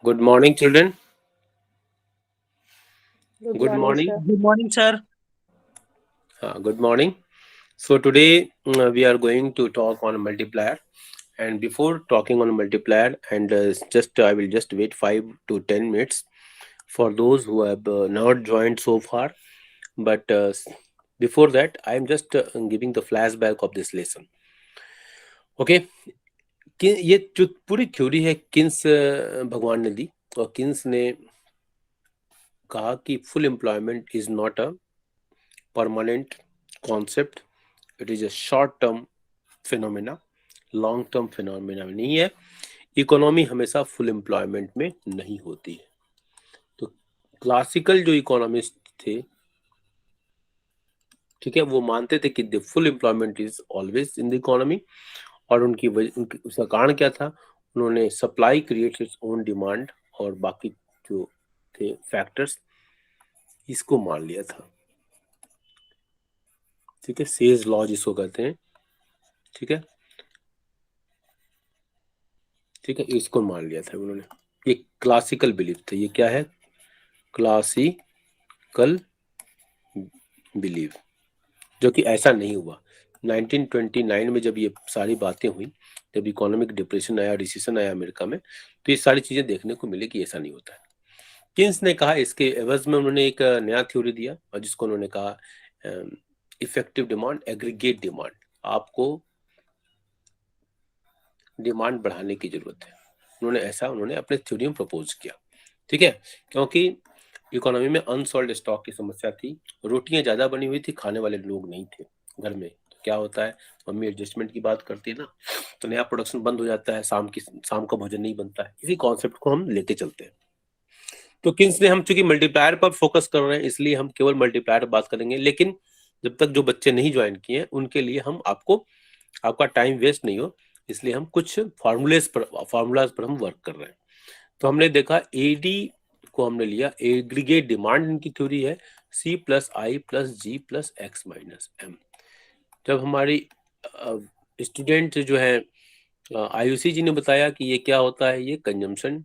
Good morning, children. Good Good morning, morning. sir. Good morning, sir. Good morning. So today we are going to talk on multiplier. And before talking on multiplier, and just I will just wait 5 to 10 minutes for those who have not joined so far. But before that, I am just giving the flashback of this lesson. Okay, ये जो पूरी theory है Keynes भगवान ने दी और Keynes ने कहा कि full employment is not a permanent concept, it is a short term phenomena, long term phenomena नहीं है। इकोनॉमी हमेशा फुल एम्प्लॉयमेंट में नहीं होती है। तो क्लासिकल जो इकोनॉमिस्ट थे, ठीक है, वो मानते थे कि the full employment is always in the economy. और उसका कारण क्या था? उन्होंने supply creates its own demand और बाकी जो थे फैक्टर्स, इसको मान लिया था। ठीक है, सेज लॉ जिसको कहते हैं। ठीक है, ठीक है, इसको मान लिया था उन्होंने। ये क्लासिकल बिलीफ था। ये क्या है? Classical believe. जो कि ऐसा नहीं हुआ। 1929 में जब ये सारी बातें हुई, जब इकोनॉमिक डिप्रेशन आया, रिसेशन आया अमेरिका में, तो ये सारी चीजें देखने को मिली कि ऐसा नहीं होता है। किन्स ने कहा, इसके एवज में उन्होंने एक नया थ्योरी दिया और जिसको उन्होंने कहा इफेक्टिव डिमांड, एग्रीगेट डिमांड। आपको डिमांड बढ़ाने की जरूरत है। उन्होंने अपने थ्योरी में प्रपोज किया। ठीक है, क्योंकि इकोनॉमी में अनसोल्ड स्टॉक की समस्या थी। रोटियां ज्यादा बनी हुई थी, खाने वाले लोग नहीं थे घर में। तो क्या होता है, मम्मी एडजस्टमेंट की बात करती है ना, तो नया प्रोडक्शन बंद हो जाता है, शाम का भोजन नहीं बनता है। इसी कॉन्सेप्ट को हम लेते चलते हैं। तो किन्स ने, हम चूंकि मल्टीप्लायर पर फोकस कर रहे हैं इसलिए हम केवल मल्टीप्लायर पर बात करेंगे। लेकिन जब तक जो बच्चे नहीं ज्वाइन किए हैं उनके लिए हम आपका टाइम वेस्ट नहीं हो, इसलिए हम कुछ फार्मूलाज पर हम वर्क कर रहे हैं। तो हमने देखा एडी को हमने लिया, एग्रीगेट डिमांड इनकी थ्योरी है, सी plus I plus G plus X minus M. जब हमारी स्टूडेंट जो है आयुषी जी ने बताया कि ये क्या होता है, ये कंजम्पशन,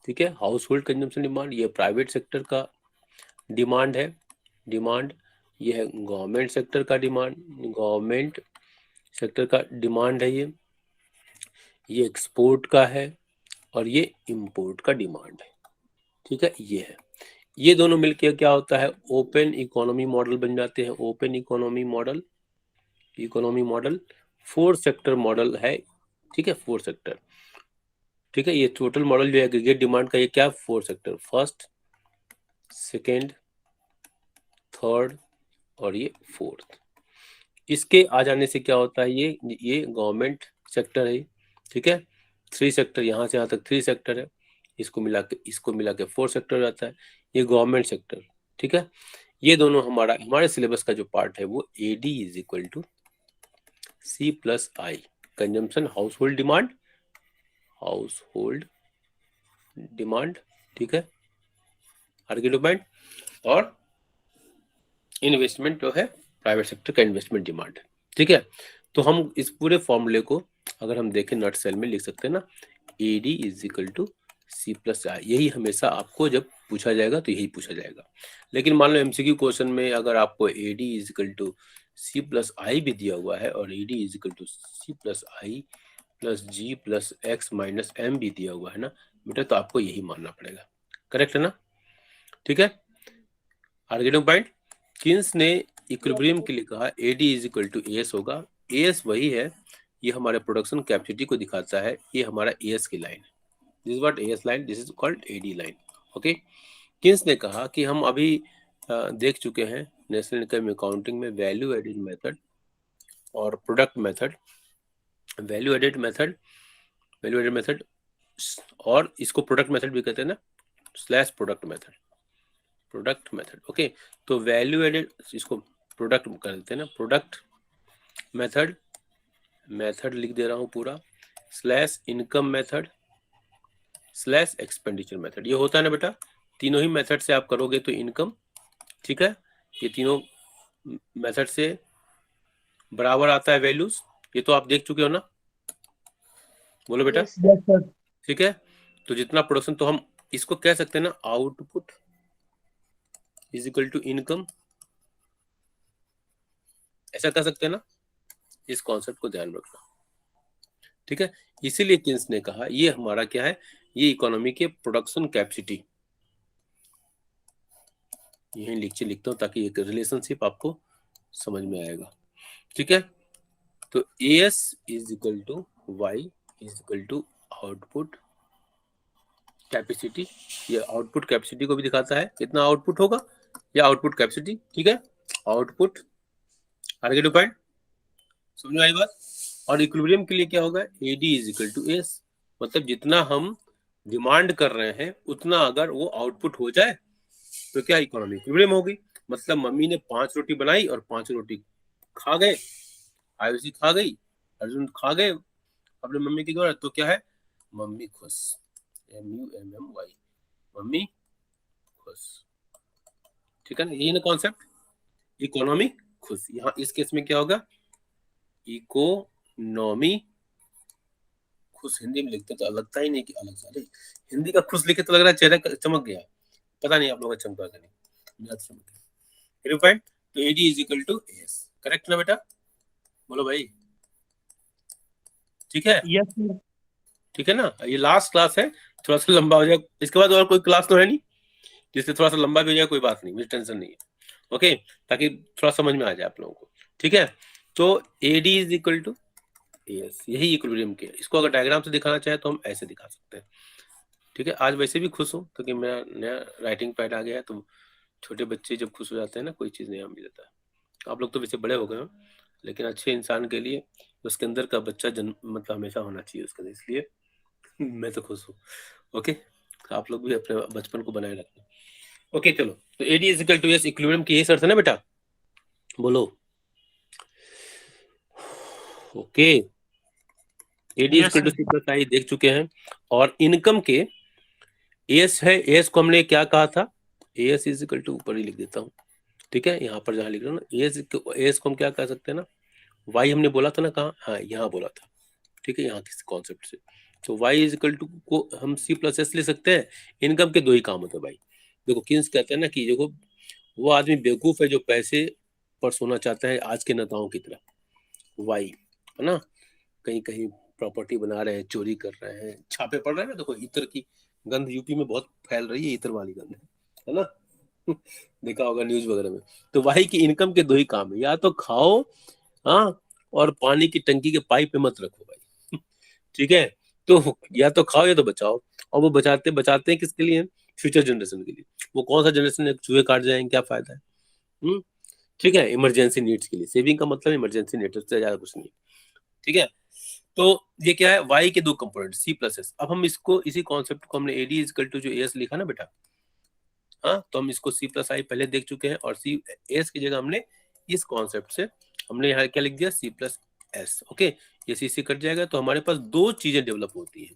ठीक है, हाउस होल्ड कंजम्पशन डिमांड, ये प्राइवेट सेक्टर का डिमांड है, डिमांड, ये है गवर्नमेंट सेक्टर का डिमांड, गवर्नमेंट सेक्टर का डिमांड है, ये एक्सपोर्ट का है और ये इंपोर्ट का डिमांड है। ठीक है, ये है। ये दोनों मिलके क्या होता है, ओपन इकोनॉमी मॉडल बन जाते हैं। Open economy model, economy model four sector model है। ठीक है, फोर सेक्टर। ठीक है, ये टोटल मॉडल जो है एग्रीगेट डिमांड का, ये क्या, four sector, first, second, third और ये फोर्थ। इसके आ जाने से क्या होता है, ये गवर्नमेंट सेक्टर है। ठीक है, थ्री सेक्टर, यहाँ से यहाँ तक थ्री सेक्टर है, इसको मिला के फोर सेक्टर हो जाता है, ये गवर्नमेंट सेक्टर। ठीक है, ये दोनों हमारे सिलेबस का जो पार्ट है वो A D is equal to C plus I, consumption, household demand, household demand, ठीक है, आर्ग्यूमेंट, और इन्वेस्टमेंट जो है प्राइवेट सेक्टर का इन्वेस्टमेंट डिमांड। ठीक है, तो हम इस पूरे फॉर्मूले को अगर हम देखें नट सेल में लिख सकते हैं ना, A D is equal to C plus I. यही हमेशा आपको जब पूछा जाएगा तो यही पूछा जाएगा। लेकिन मान लो एमसीक्यू क्वेश्चन में अगर आपको A D is equal to C plus I भी दिया हुआ है और A D is equal to C plus I plus G plus X minus M भी दिया हुआ है ना बेटा, तो आपको यही मानना पड़ेगा। करेक्ट है ना? ठीक है, आर्गेटिंग पॉइंट। किन्स ने Yes, इक्विलिब्रियम sir. के लिए कहा A D is equal to A S होगा। ए एस वही है, ये हमारे प्रोडक्शन कैपेसिटी को दिखाता है, ये हमारा ए एस की लाइन है। This is what A S line, this is called A D line. Okay, Keynes ने कहा कि हम अभी देख चुके हैं नेशनल इनकम अकाउंटिंग में वैल्यू एडेड मेथड और product method, value added method, value added method, और इसको प्रोडक्ट मेथड भी कहते हैं ना, slash product method, product method. Okay, तो वैल्यू एडेड, इसको प्रोडक्ट कर देते हैं ना, प्रोडक्ट मेथड, मेथड लिख दे रहा हूँ पूरा, slash income method, slash expenditure method. ये होता है ना बेटा, तीनों ही मेथड से आप करोगे तो इनकम, ठीक है, ये तीनों मेथड से बराबर आता है वैल्यूज। ये तो आप देख चुके हो ना, बोलो बेटा। Yes, sir. Yes, sir. ठीक है, तो जितना प्रोडक्शन, तो हम इसको कह सकते हैं ना output is equal to income, ऐसा कह सकते हैं ना। इस कॉन्सेप्ट को ध्यान रखना, ठीक है। इसीलिए किन्स ने कहा ये हमारा क्या है, ये इकोनॉमी के प्रोडक्शन कैपेसिटी, यही नीचे लिखता हूं ताकि एक रिलेशनशिप आपको समझ में आएगा, ठीक है। तो S is equal to Y is equal to output capacity. ये आउटपुट कैपेसिटी को भी दिखाता है कितना आउटपुट होगा, या आउटपुट कैपेसिटी, ठीक है। आउटपुट आगे टू पॉइंट, समझ में आई बात। और इक्विलिब्रियम के लिए क्या होगा, AD is equal to S, मतलब जितना हम डिमांड कर रहे हैं उतना अगर वो आउटपुट हो जाए तो क्या इकोनॉमी इक्विलिब्रियम होगी। मतलब मम्मी ने 5 रोटी बनाई और 5 रोटी खा गए, आयुषी खा गई, अर्जुन खा गए अपने मम्मी के द्वारा, तो क्या है, मम्मी खुश, MUMMY, मम्मी खुश, ठीक है ना। ये ना कॉन्सेप्ट, इकोनॉमी खुश। यहाँ इस केस में क्या होगा, इकोनॉमी खुश, हिंदी में लिखते तो लगता ही नहीं कि अलग सा, हिंदी का खुश लिखे तो लग रहा है चेहरा चमक गया, पता नहीं आप लोगों का चमका नहीं, मेरा तो चमक गया। पॉइंट, तो AD is equal to S, correct ना बेटा, बोलो भाई, ठीक है। Yes sir. ठीक है ना, ये लास्ट क्लास है, थोड़ा सा लंबा हो जाए, इसके बाद और कोई क्लास तो है नहीं जिससे थोड़ा सा लंबा भी हो जाए, कोई बात नहीं, मुझे टेंशन नहीं है, ओके, ताकि थोड़ा समझ में आ जाए आप लोगों को, ठीक है। तो AD is equal to S, यही इक्विलिब्रियम के, इसको अगर डायग्राम से दिखाना चाहे तो हम ऐसे दिखा सकते हैं, ठीक है। आज वैसे भी खुश हूँ क्योंकि मेरा नया राइटिंग पैड आ गया है, तो छोटे बच्चे जब खुश हो जाते हैं ना, कोई चीज़ नया मिल जाता है। आप लोग तो वैसे बड़े हो गए हो, लेकिन अच्छे इंसान के लिए उसके अंदर का बच्चा जन्म मतलब हमेशा होना चाहिए उसके अंदर, इसलिए मैं तो खुश हूँ, ओके। आप लोग भी अपने बचपन को बनाए रखना, ओके। चलो, तो AD is equal to S, equilibrium की यही शर्त है ना बेटा, बोलो, okay. AD is yes equal to sir. C plus I देख चुके हैं। और इनकम के एस है, एस को हमने क्या कहा था, एस इज इक्वल टू, ऊपर ही लिख देता हूँ, ठीक है, यहाँ पर जहाँ लिख रहा हूँ ना एस को हम क्या कह सकते हैं ना, वाई हमने बोला था ना, कहाँ, हाँ यहाँ बोला था, ठीक है, यहाँ किस कॉन्सेप्ट से। तो वाई इज इक्वल टू को हम सी प्लस एस ले सकते हैं। इनकम के दो ही काम होते हैं भाई, देखो किन्स कहते हैं ना कि देखो वो आदमी बेवकूफ है जो पैसे पर सोना चाहता है आज के नेताओं की तरह, वाई, है ना, कहीं कहीं प्रॉपर्टी बना रहे हैं, चोरी कर रहे हैं, छापे पड़ रहे हैं ना, देखो इत्र की गंध यूपी में बहुत फैल रही है, इत्र वाली गंध है ना देखा होगा न्यूज वगैरह में। तो वाई की इनकम के दो ही काम है, या तो खाओ, हाँ, और पानी की टंकी के पाइप पे मत रखो भाई ठीक है, तो या तो खाओ या तो बचाओ। और वो बचाते बचाते हैं किसके लिए, फ्यूचर जनरेशन के लिए। वो कौन सा जनरेशन, चूहे काट जाएंगे क्या फायदा है, ठीक है, इमरजेंसी नीड्स के लिए। सेविंग का मतलब इमरजेंसी नीड्स से ज्यादा कुछ नहीं, ठीक है। तो ये क्या है, वाई के दो कंपोनेंट सी प्लस एस। अब हम इसको इसी कॉन्सेप्ट को हमने एडी इजकल टू जो एस लिखा ना बेटा, हाँ, तो हम इसको सी प्लस आई पहले देख चुके हैं, और सी एस की जगह हमने इस कॉन्सेप्ट से हमने यहाँ क्या लिख दिया, सी प्लस एस, ओके। ये सी कट जाएगा तो हमारे पास दो चीजें डेवलप होती है,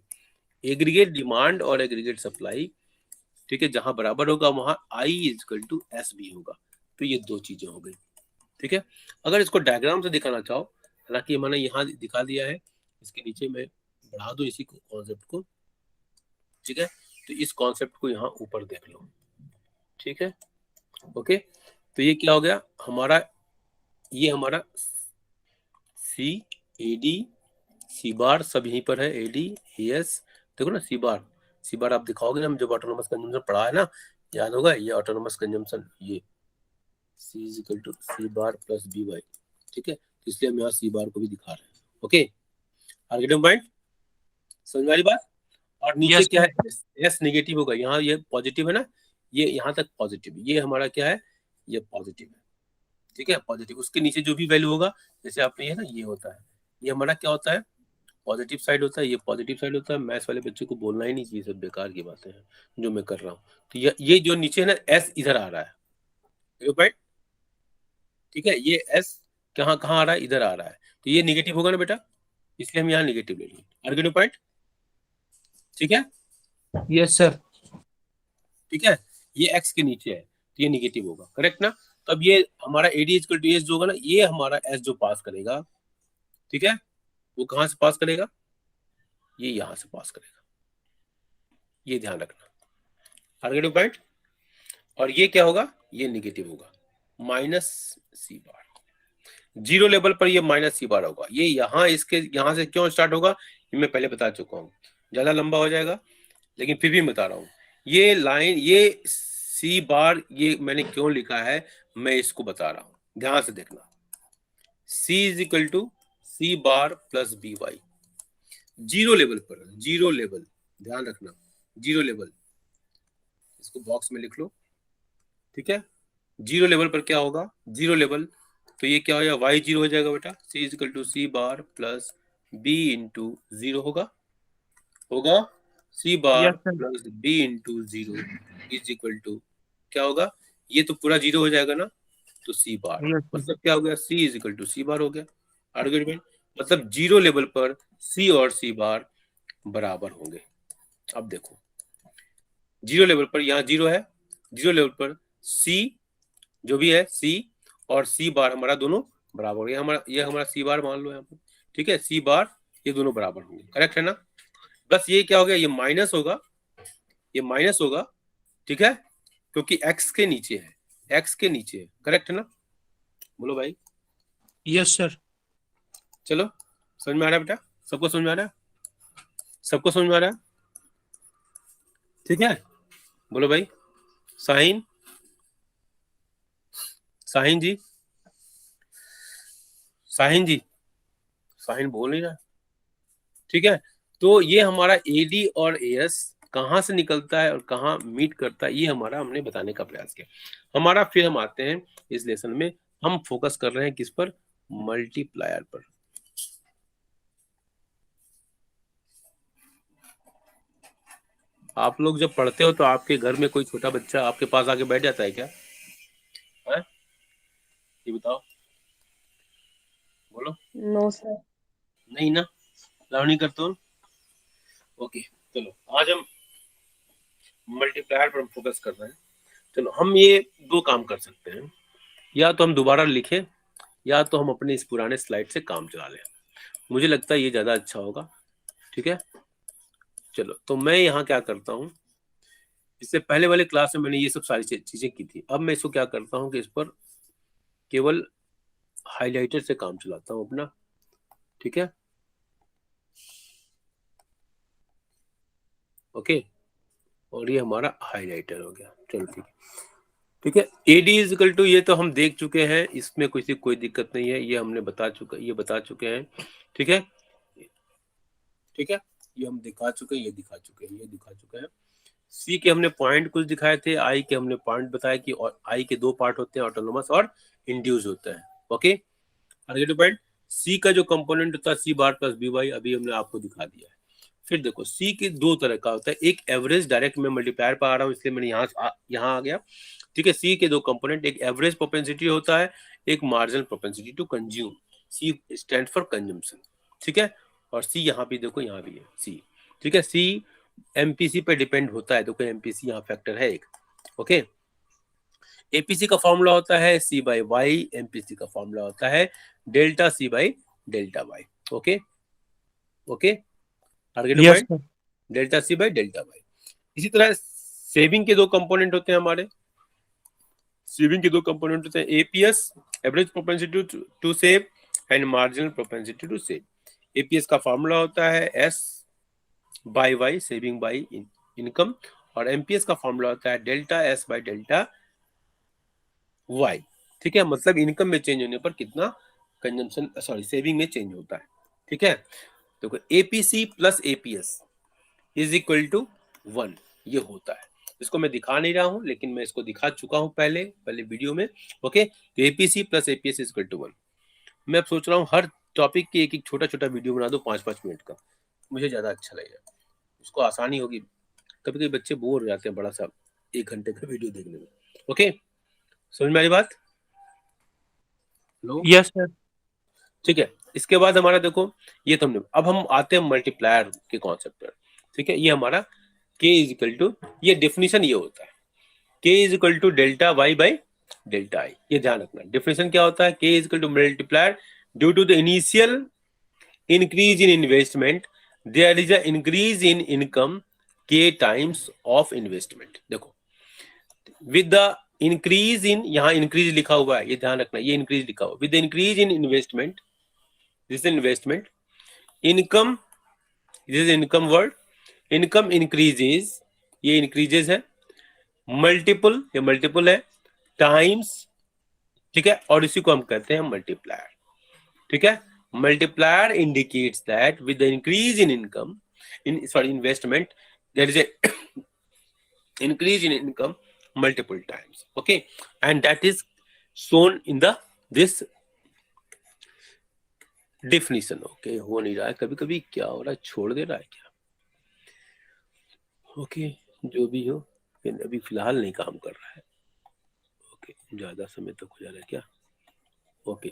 एग्रीगेट डिमांड और एग्रीगेट सप्लाई, ठीक है। जहां बराबर होगा वहां आई इजकल टू एस भी होगा, तो ये दो चीजें हो गई, ठीक है। अगर इसको डायग्राम से दिखाना चाहो, हालांकि मैंने यहाँ दिखा दिया है, इसके नीचे मैं बढ़ा दो इसी कॉन्सेप्ट को, ठीक है। तो इस कॉन्सेप्ट को यहाँ ऊपर देख लो, ठीक है, ओके। तो ये क्या हो गया हमारा, ये हमारा सी ए डी सी बार सब यहीं पर है, ए डी एस, देखो ना सी बार आप दिखाओगे ना, जब ऑटोनोमस कंजम्पशन पढ़ा है ना, याद होगा, ये ऑटोनोमस कंजम्पशन, ये C is equal to C bar plus B Y, ठीक है, इसलिए हम यहाँ सी बार को भी दिखा रहे हैं, ओके। आर्गेटिव पॉइंट समझ वाली बात। और नीचे यस क्या सर। है, एस नेगेटिव होगा, यहाँ ये पॉजिटिव है ना, ये यहाँ तक पॉजिटिव, ये हमारा क्या है, ये पॉजिटिव है, ठीक है, पॉजिटिव। उसके नीचे जो भी वैल्यू होगा, जैसे आपने ये ना, ये होता है, ये हमारा क्या होता है, पॉजिटिव साइड होता है, ये पॉजिटिव साइड होता है। मैथ्स वाले बच्चे को बोलना ही नहीं चाहिए, सब बेकार की बातें हैं जो मैं कर रहा हूँ। तो ये जो नीचे है ना, एस इधर आ रहा है पॉइंट, ठीक है, ये एस कहाँ कहाँ आ रहा है, इधर आ रहा है, तो ये निगेटिव होगा ना बेटा, इसलिए हम यहाँ निगेटिव ले लेंगे, आर्गेटिव पॉइंट, ठीक है, यस सर। ठीक है। ये एक्स के नीचे है तो ये निगेटिव होगा, करेक्ट ना। तो अब ये हमारा एडी इक्वल टू एस जो होगा ना, ये हमारा एस जो पास करेगा, ठीक है, वो कहां से पास करेगा, ये यहां से पास करेगा, ये ध्यान रखना, आर्गेटिव पॉइंट। और ये क्या होगा, ये निगेटिव होगा, माइनस सी बार। जीरो लेवल पर ये माइनस सी बार होगा। ये यहाँ इसके यहाँ से क्यों स्टार्ट होगा, ये मैं पहले बता चुका हूँ, ज्यादा लंबा हो जाएगा, लेकिन फिर भी बता रहा हूँ। ये लाइन, ये सी बार, ये मैंने क्यों लिखा है, मैं इसको बता रहा हूँ, ध्यान से देखना। C is equal to C bar plus B Y, zero level पर, जीरो लेवल, ध्यान रखना, जीरो लेवल, इसको बॉक्स में लिख लो, ठीक है। जीरो लेवल पर क्या होगा, जीरो लेवल, तो ये क्या हो जाएगा, वाई जीरो हो जाएगा बेटा, C is equal to C bar plus B into zero होगा, होगा C bar plus B into zero is equal to क्या होगा, ये तो पूरा जीरो हो जाएगा ना, तो सी बार, मतलब क्या हो गया, C is equal to C बार हो गया आर्गुमेंट, मतलब जीरो लेवल पर C और सी बार बराबर होंगे। अब देखो, जीरो लेवल पर यहाँ जीरो है, जीरो लेवल पर C जो भी है, C और सी बार हमारा दोनों बराबर हो गया, ये हमारा सी बार मान लो यहाँ पर, ठीक है, सी बार, ये दोनों बराबर होंगे, करेक्ट है ना। बस ये क्या हो गया, ये माइनस होगा, ये माइनस होगा, ठीक है, क्योंकि x के नीचे है, x के नीचे है, करेक्ट है ना, बोलो भाई। Yes sir. चलो, समझ में आ रहा है बेटा, सबको समझ में आ रहा है, सबको समझ में आ रहा है, ठीक है, बोलो भाई। साहिन, साहिन जी, साहिन जी, साहिन बोल नहीं रहा, ठीक है। तो ये हमारा एडी और एएस कहाँ से निकलता है और कहाँ मीट करता है, ये हमारा हमने बताने का प्रयास किया हमारा। फिर हम आते हैं इस लेसन में, हम फोकस कर रहे हैं किस पर, मल्टीप्लायर पर। आप लोग जब पढ़ते हो तो आपके घर में कोई छोटा बच्चा आपके पास आके बैठ जाता है क्या, है? ये बताओ, बोलो। No sir. नहीं ना, लर्न नहीं करते हो। ओके, चलो आज हम मल्टीप्लायर पर फोकस कर रहे हैं। चलो, हम ये दो काम कर सकते हैं, या तो हम दोबारा लिखें, या तो हम अपने इस पुराने स्लाइड से काम चला लें, मुझे लगता है ये ज्यादा अच्छा होगा, ठीक है। चलो, तो मैं यहाँ क्या करता हूँ, इससे पहले वाले क्लास में मैंने ये सब सारी चीजें की थी, अब मैं इसको क्या करता हूँ कि इस पर केवल हाइलाइटर से काम चलाता हूँ अपना, ठीक है, ओके। और ये हमारा हाइलाइटर हो गया, चलो ठीक है, ठीक है। एडी इज इक्वल टू, ये तो हम देख चुके हैं, इसमें कोई दिक्कत नहीं है, ये हमने बता चुके हैं, ठीक है, ठीक है, ये हम दिखा चुके हैं, ये दिखा चुके हैं। सी के हमने पॉइंट कुछ दिखाए थे, आई के हमने पॉइंट बताया कि आई के दो पार्ट होते हैं, ऑटोनोमस और इंड्यूस होता है, ओके। पॉइंट सी का जो कंपोनेंट होता है C bar plus B Y, अभी हमने आपको दिखा दिया है। फिर देखो, सी के दो तरह का होता है, एक एवरेज, डायरेक्ट मैं मल्टीप्लायर पर आ रहा हूँ इसलिए मैंने यहाँ आ गया, ठीक है। सी के दो कंपोनेंट, एक एवरेज प्रोपेंसिटी होता है, एक marginal propensity to consume, C stand for consumption, ठीक है। और सी यहाँ भी देखो, यहाँ भी है सी, ठीक है। सी एमपीसी पे डिपेंड होता है, देखो एमपीसी यहाँ फैक्टर है एक, ओके। एपीसी का फॉर्मूला होता है सी बाई वाई, एमपीसी का फॉर्मूला होता है delta C by delta Y, okay, okay, target point delta C by delta Y. इसी तरह सेविंग के दो कंपोनेंट होते हैं हमारे, सेविंग के दो कंपोनेंट होते हैं APS, average propensity to save, and marginal propensity to save. APS का फॉर्मूला होता है S by Y, saving by income, और एमपीएस का फॉर्मूला होता है delta S by delta Y, ठीक है। मतलब इनकम में चेंज होने पर कितना कंजम्पशन, सॉरी सेविंग में चेंज होता है, ठीक है। देखो APC plus APS is equal to 1, ये होता है, इसको मैं दिखा नहीं रहा हूं, लेकिन मैं इसको दिखा चुका हूं पहले वीडियो में, ओके। तो APC plus APS is equal to 1। मैं अब सोच रहा हूँ हर टॉपिक की एक छोटा छोटा वीडियो बना दो 5-5 मिनट का, मुझे ज्यादा अच्छा लगेगा, उसको आसानी होगी। कभी कभी बच्चे बोर हो जाते हैं बड़ा सा 1 घंटे का वीडियो देखने में, ओके, समझ में आई बात? Hello, yes sir. ठीक है। इसके बाद हमारा देखो, ये तो हमने, अब हम आते हैं मल्टीप्लायर के कॉन्सेप्ट पर, ठीक है। ये हमारा k इज इक्वल टू, ये डेफिनेशन ये होता है k is equal to delta Y by delta I, ये ध्यान रखना। डेफिनेशन क्या होता है, k is equal to multiplier due to the initial increase in investment there is a increase in income के टाइम्स ऑफ इन्वेस्टमेंट। देखो with the increase इन, यहाँ increase लिखा हुआ है, ये ध्यान रखना, ये इंक्रीज लिखा हुआ, with the increase in investment, this investment, income, this is income word, income increases, ये इंक्रीजेज है, मल्टीपल, ये मल्टीपल है, टाइम्स, ठीक है, और इसी को हम कहते हैं मल्टीप्लायर, ठीक है। Multiplier indicates that with the increase in income, in sorry investment, there is a increase in income multiple times, okay, and that is shown in the this definition, okay। हो नहीं रहा है, कभी कभी क्या हो रहा है, छोड़ दे रहा है क्या, ओके जो भी हो, अभी फिलहाल नहीं काम कर रहा है, ओके ज्यादा समय तक हो जा रहा है क्या, ओके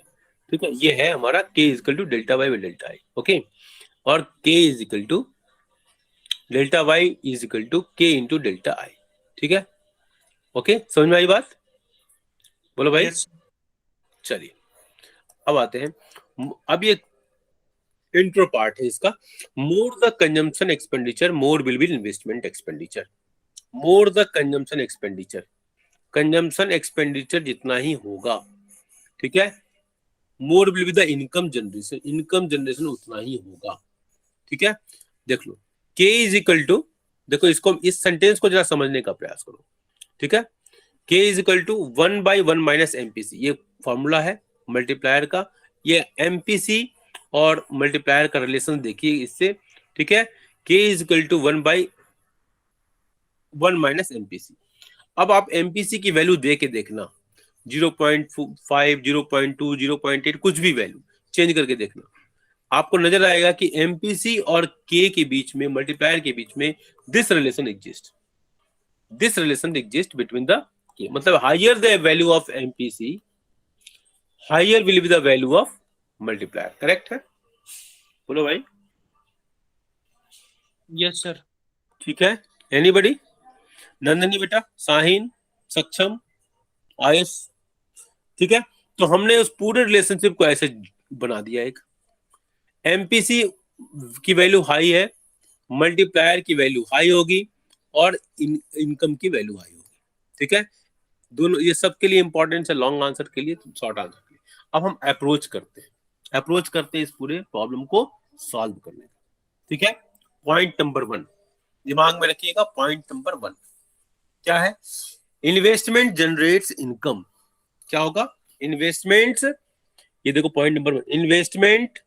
ठीक है। ये है हमारा k is equal to delta Y by delta I, okay, और k is equal to delta Y is equal to k into delta I, ठीक है, ओके समझ में आई बात, बोलो भाई। yes. चलिए अब आते हैं, अब ये इंट्रो पार्ट है इसका, more the consumption expenditure more will be investment expenditure, more the consumption expenditure, consumption expenditure जितना ही होगा, ठीक है, more will be the income generation, income generation उतना ही होगा, ठीक है। देख लो k इज इक्वल टू, देखो इसको, इस सेंटेंस को जरा समझने का प्रयास करो, ठीक है, k is equal to 1/1 minus MPC, ये फॉर्मूला है मल्टीप्लायर का, ये एमपीसी और मल्टीप्लायर का रिलेशन देखिए इससे, ठीक है, k is equal to 1/1 minus MPC. अब आप एमपीसी की वैल्यू दे के देखना, 0.5, 0.2, 0.8, कुछ भी वैल्यू चेंज करके देखना, आपको नजर आएगा कि एमपीसी और के के बीच में, मल्टीप्लायर के बीच में this relation exist, this relation exist between the k, मतलब higher the value of MPC, higher will be the value of multiplier, correct है, बोलो भाई। yes sir. ठीक है, एनीबडी, नंदनी बेटा, साहिन, सक्षम, आयुष, ठीक है। तो हमने उस पूरे रिलेशनशिप को ऐसे बना दिया, एक एमपीसी की वैल्यू हाई है, मल्टीप्लायर की वैल्यू हाई होगी, और इनकम की वैल्यू हाई होगी, ठीक है। दोनों ये सब के लिए इंपॉर्टेंट है, लॉन्ग आंसर के लिए, शॉर्ट आंसर के लिए। अब हम अप्रोच करते हैं इस पूरे प्रॉब्लम को सॉल्व करने का, ठीक है। पॉइंट नंबर 1 दिमाग में रखिएगा, पॉइंट नंबर 1 क्या है, इन्वेस्टमेंट जनरेट्स इनकम, क्या होगा, इन्वेस्टमेंट्स, ये देखो point number 1, investment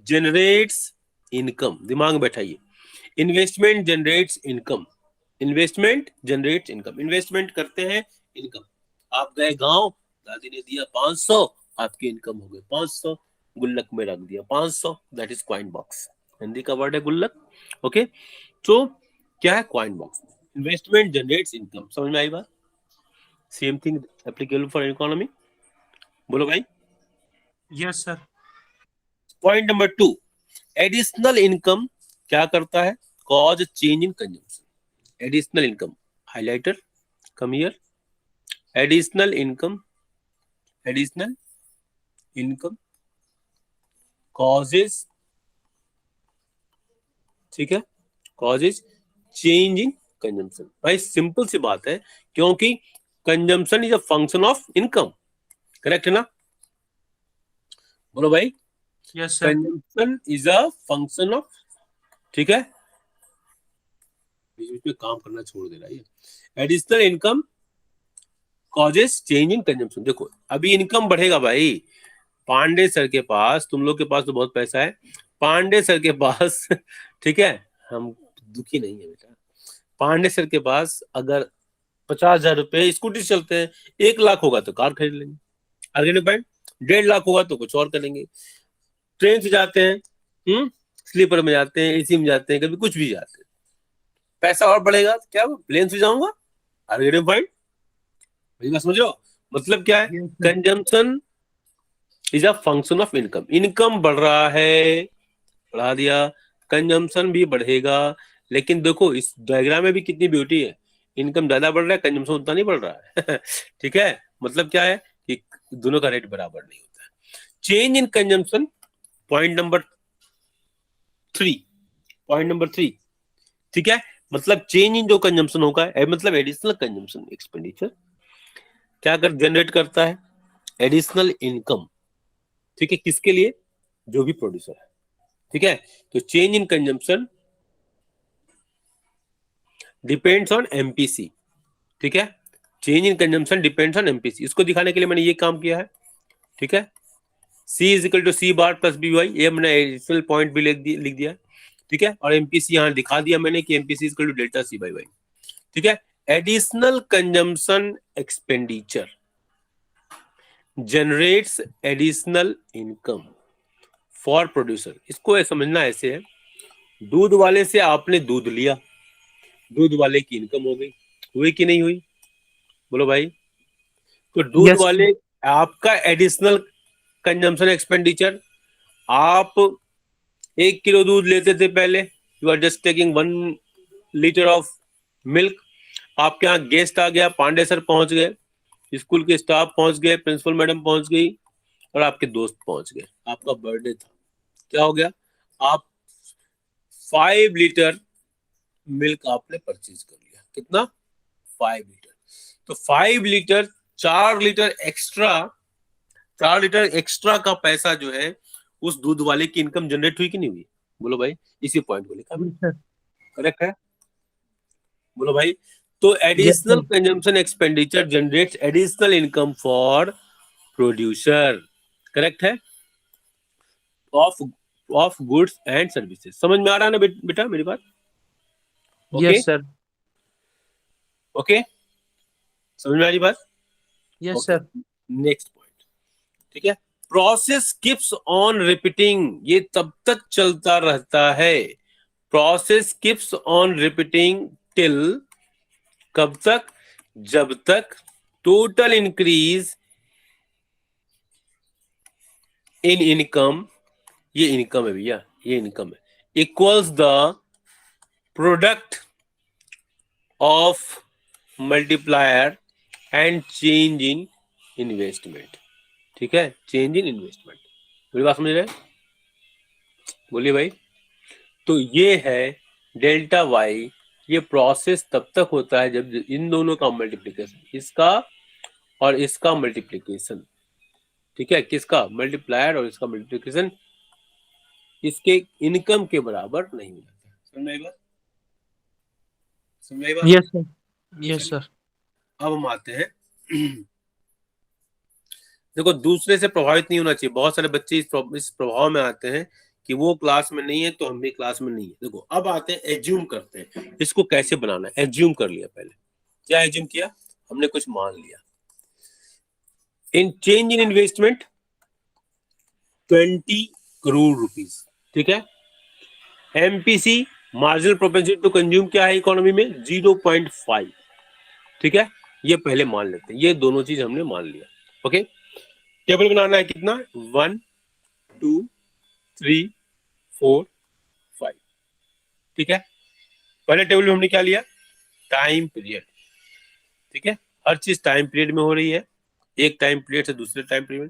generates income, दिमाग में बैठाइए, investment generates income, investment generates income, investment करते हैं इनकम, आप गए गांव, दादी ने दिया 500, आपकी इनकम हो गई 500, गुल्लक में रख दिया 500, that is coin box, Hindi का वर्ड है गुल्लक, ओके। तो क्या है coin box, investment generates income, समझ में आई बात, same thing applicable for economy, बोलो भाई। yes sir. Point number 2, additional income क्या करता है, cause change in consumption, additional income, highlighter come here, additional income, additional income causes, ठीक है, कॉजेज चेंज इन कंजम्पशन, भाई सिंपल सी बात है, क्योंकि consumption is a function of income, correct है ना, बोलो भाई, yes sir. Consumption is a function of, ठीक है, बीच में काम करना छोड़ दे रहा है, additional income causes change in consumption. देखो अभी इनकम बढ़ेगा भाई, पांडे सर के पास, तुम लोग के पास तो बहुत पैसा है, पांडे सर के पास ठीक है, हम दुखी नहीं है बेटा, पांडे सर के पास अगर 50,000 रुपए स्कूटी से चलते हैं, 1 लाख होगा तो कार खरीद लेंगे, आगे पॉइंट, 1.5 लाख होगा तो कुछ और करेंगे, ट्रेन से जाते हैं, स्लीपर में जाते हैं, एसी में जाते हैं, कभी कुछ भी जाते हैं, पैसा और बढ़ेगा तो क्या प्लेन से जाऊंगा, आगे पॉइंट, समझ लो मतलब क्या है, yes, consumption is a function of income, income बढ़ रहा है, बढ़ा दिया, कंजम्पशन भी बढ़ेगा, लेकिन देखो इस डायग्राम में भी कितनी ब्यूटी है, इनकम ज्यादा बढ़ रहा है, कंजम्पशन उतना नहीं बढ़ रहा है ठीक है, मतलब क्या है कि दोनों का रेट बराबर नहीं होता है। Change in consumption, point number 3, ठीक है, मतलब चेंज इन जो कंजम्पशन होगा मतलब एडिशनल कंजम्पशन एक्सपेंडिचर क्या कर जनरेट करता है, एडिशनल इनकम, ठीक है, किसके लिए, जो भी प्रोड्यूसर है, ठीक है। तो change in consumption depends on MPC, ठीक है, change in consumption depends on MPC. इसको दिखाने के लिए मैंने ये काम किया है, ठीक है, C is equal to C bar plus B Y, ये मैंने एडिशनल पॉइंट भी लिख दिया, ठीक है, और एमपीसी यहां दिखा दिया मैंने कि MPC is equal to delta C by Y, ठीक है। Additional consumption expenditure generates additional income for producer. इसको समझना ऐसे है, दूध वाले से आपने दूध लिया, दूध वाले की इनकम हो गई, हुई कि नहीं हुई, बोलो भाई। तो दूध Yes, वाले आपका एडिशनल कंजम्पशन एक्सपेंडिचर, आप 1 किलो दूध लेते थे पहले, you are just taking 1 litre of milk, आपके यहाँ गेस्ट आ गया, पांडे सर पहुंच गए, स्कूल के स्टाफ पहुंच गए, प्रिंसिपल मैडम पहुंच गई, और आपके दोस्त पहुंच गए, आपका बर्थडे था, क्या हो गया, आप 5 लीटर मिल्क आपने परचेज कर लिया, कितना, 5 लीटर। तो 5 लीटर, 4 लीटर एक्स्ट्रा का पैसा जो है उस दूध वाले की इनकम जनरेट हुई कि नहीं हुई, बोलो भाई। इसी पॉइंट को लिखा मैंने, sir. करेक्ट है, बोलो भाई। तो Yes, additional sir. Consumption expenditure generates additional income for producer, correct है, of of goods and services. समझ में आ रहा है ना बेटा मेरी बात, ओके Yes, sir. ओके, समझ में आ रही बात, Yes, okay. sir. Next point, ठीक है, प्रोसेस कीप्स ऑन रिपीटिंग, ये तब तक चलता रहता है, process keeps on repeating till, कब तक, जब तक टोटल इंक्रीज इन इनकम, ये इनकम है भैया, ये इनकम है, equals the product of multiplier and change in investment, ठीक है, चेंज इन इन्वेस्टमेंट, मेरी बात समझ रहे हैं, बोलिए भाई। तो ये है डेल्टा वाई, ये प्रोसेस तब तक होता है जब इन दोनों का मल्टीप्लीकेशन, इसका और इसका मल्टीप्लीकेशन, ठीक है, किसका मल्टीप्लायर और इसका मल्टीप्लीकेशन इसके इनकम के बराबर नहीं हो जाता, समझ में आई बात, समझ में आई बात। Yes, sir. Yes, चलिए sir. अब हम आते हैं देखो, दूसरे से प्रभावित नहीं होना चाहिए, बहुत सारे बच्चे इस प्रभाव में आते हैं कि वो क्लास में नहीं है तो हम भी क्लास में नहीं है। देखो अब आते हैं, एज्यूम करते हैं इसको कैसे बनाना है। एज्यूम कर लिया, पहले क्या एज्यूम किया, हमने कुछ मान लिया, in change in investment 20 crore rupees, ठीक है, MPC marginal propensity to consume क्या है इकोनॉमी में, 0.5, ठीक है, ये पहले मान लेते हैं, ये दोनों चीज हमने मान लिया, ओके। टेबल बनाना है कितना, 1 2 3 4 5, ठीक है। पहले टेबल में हमने क्या लिया, टाइम पीरियड, ठीक है, हर चीज टाइम पीरियड में हो रही है, एक टाइम पीरियड से दूसरे टाइम पीरियड में।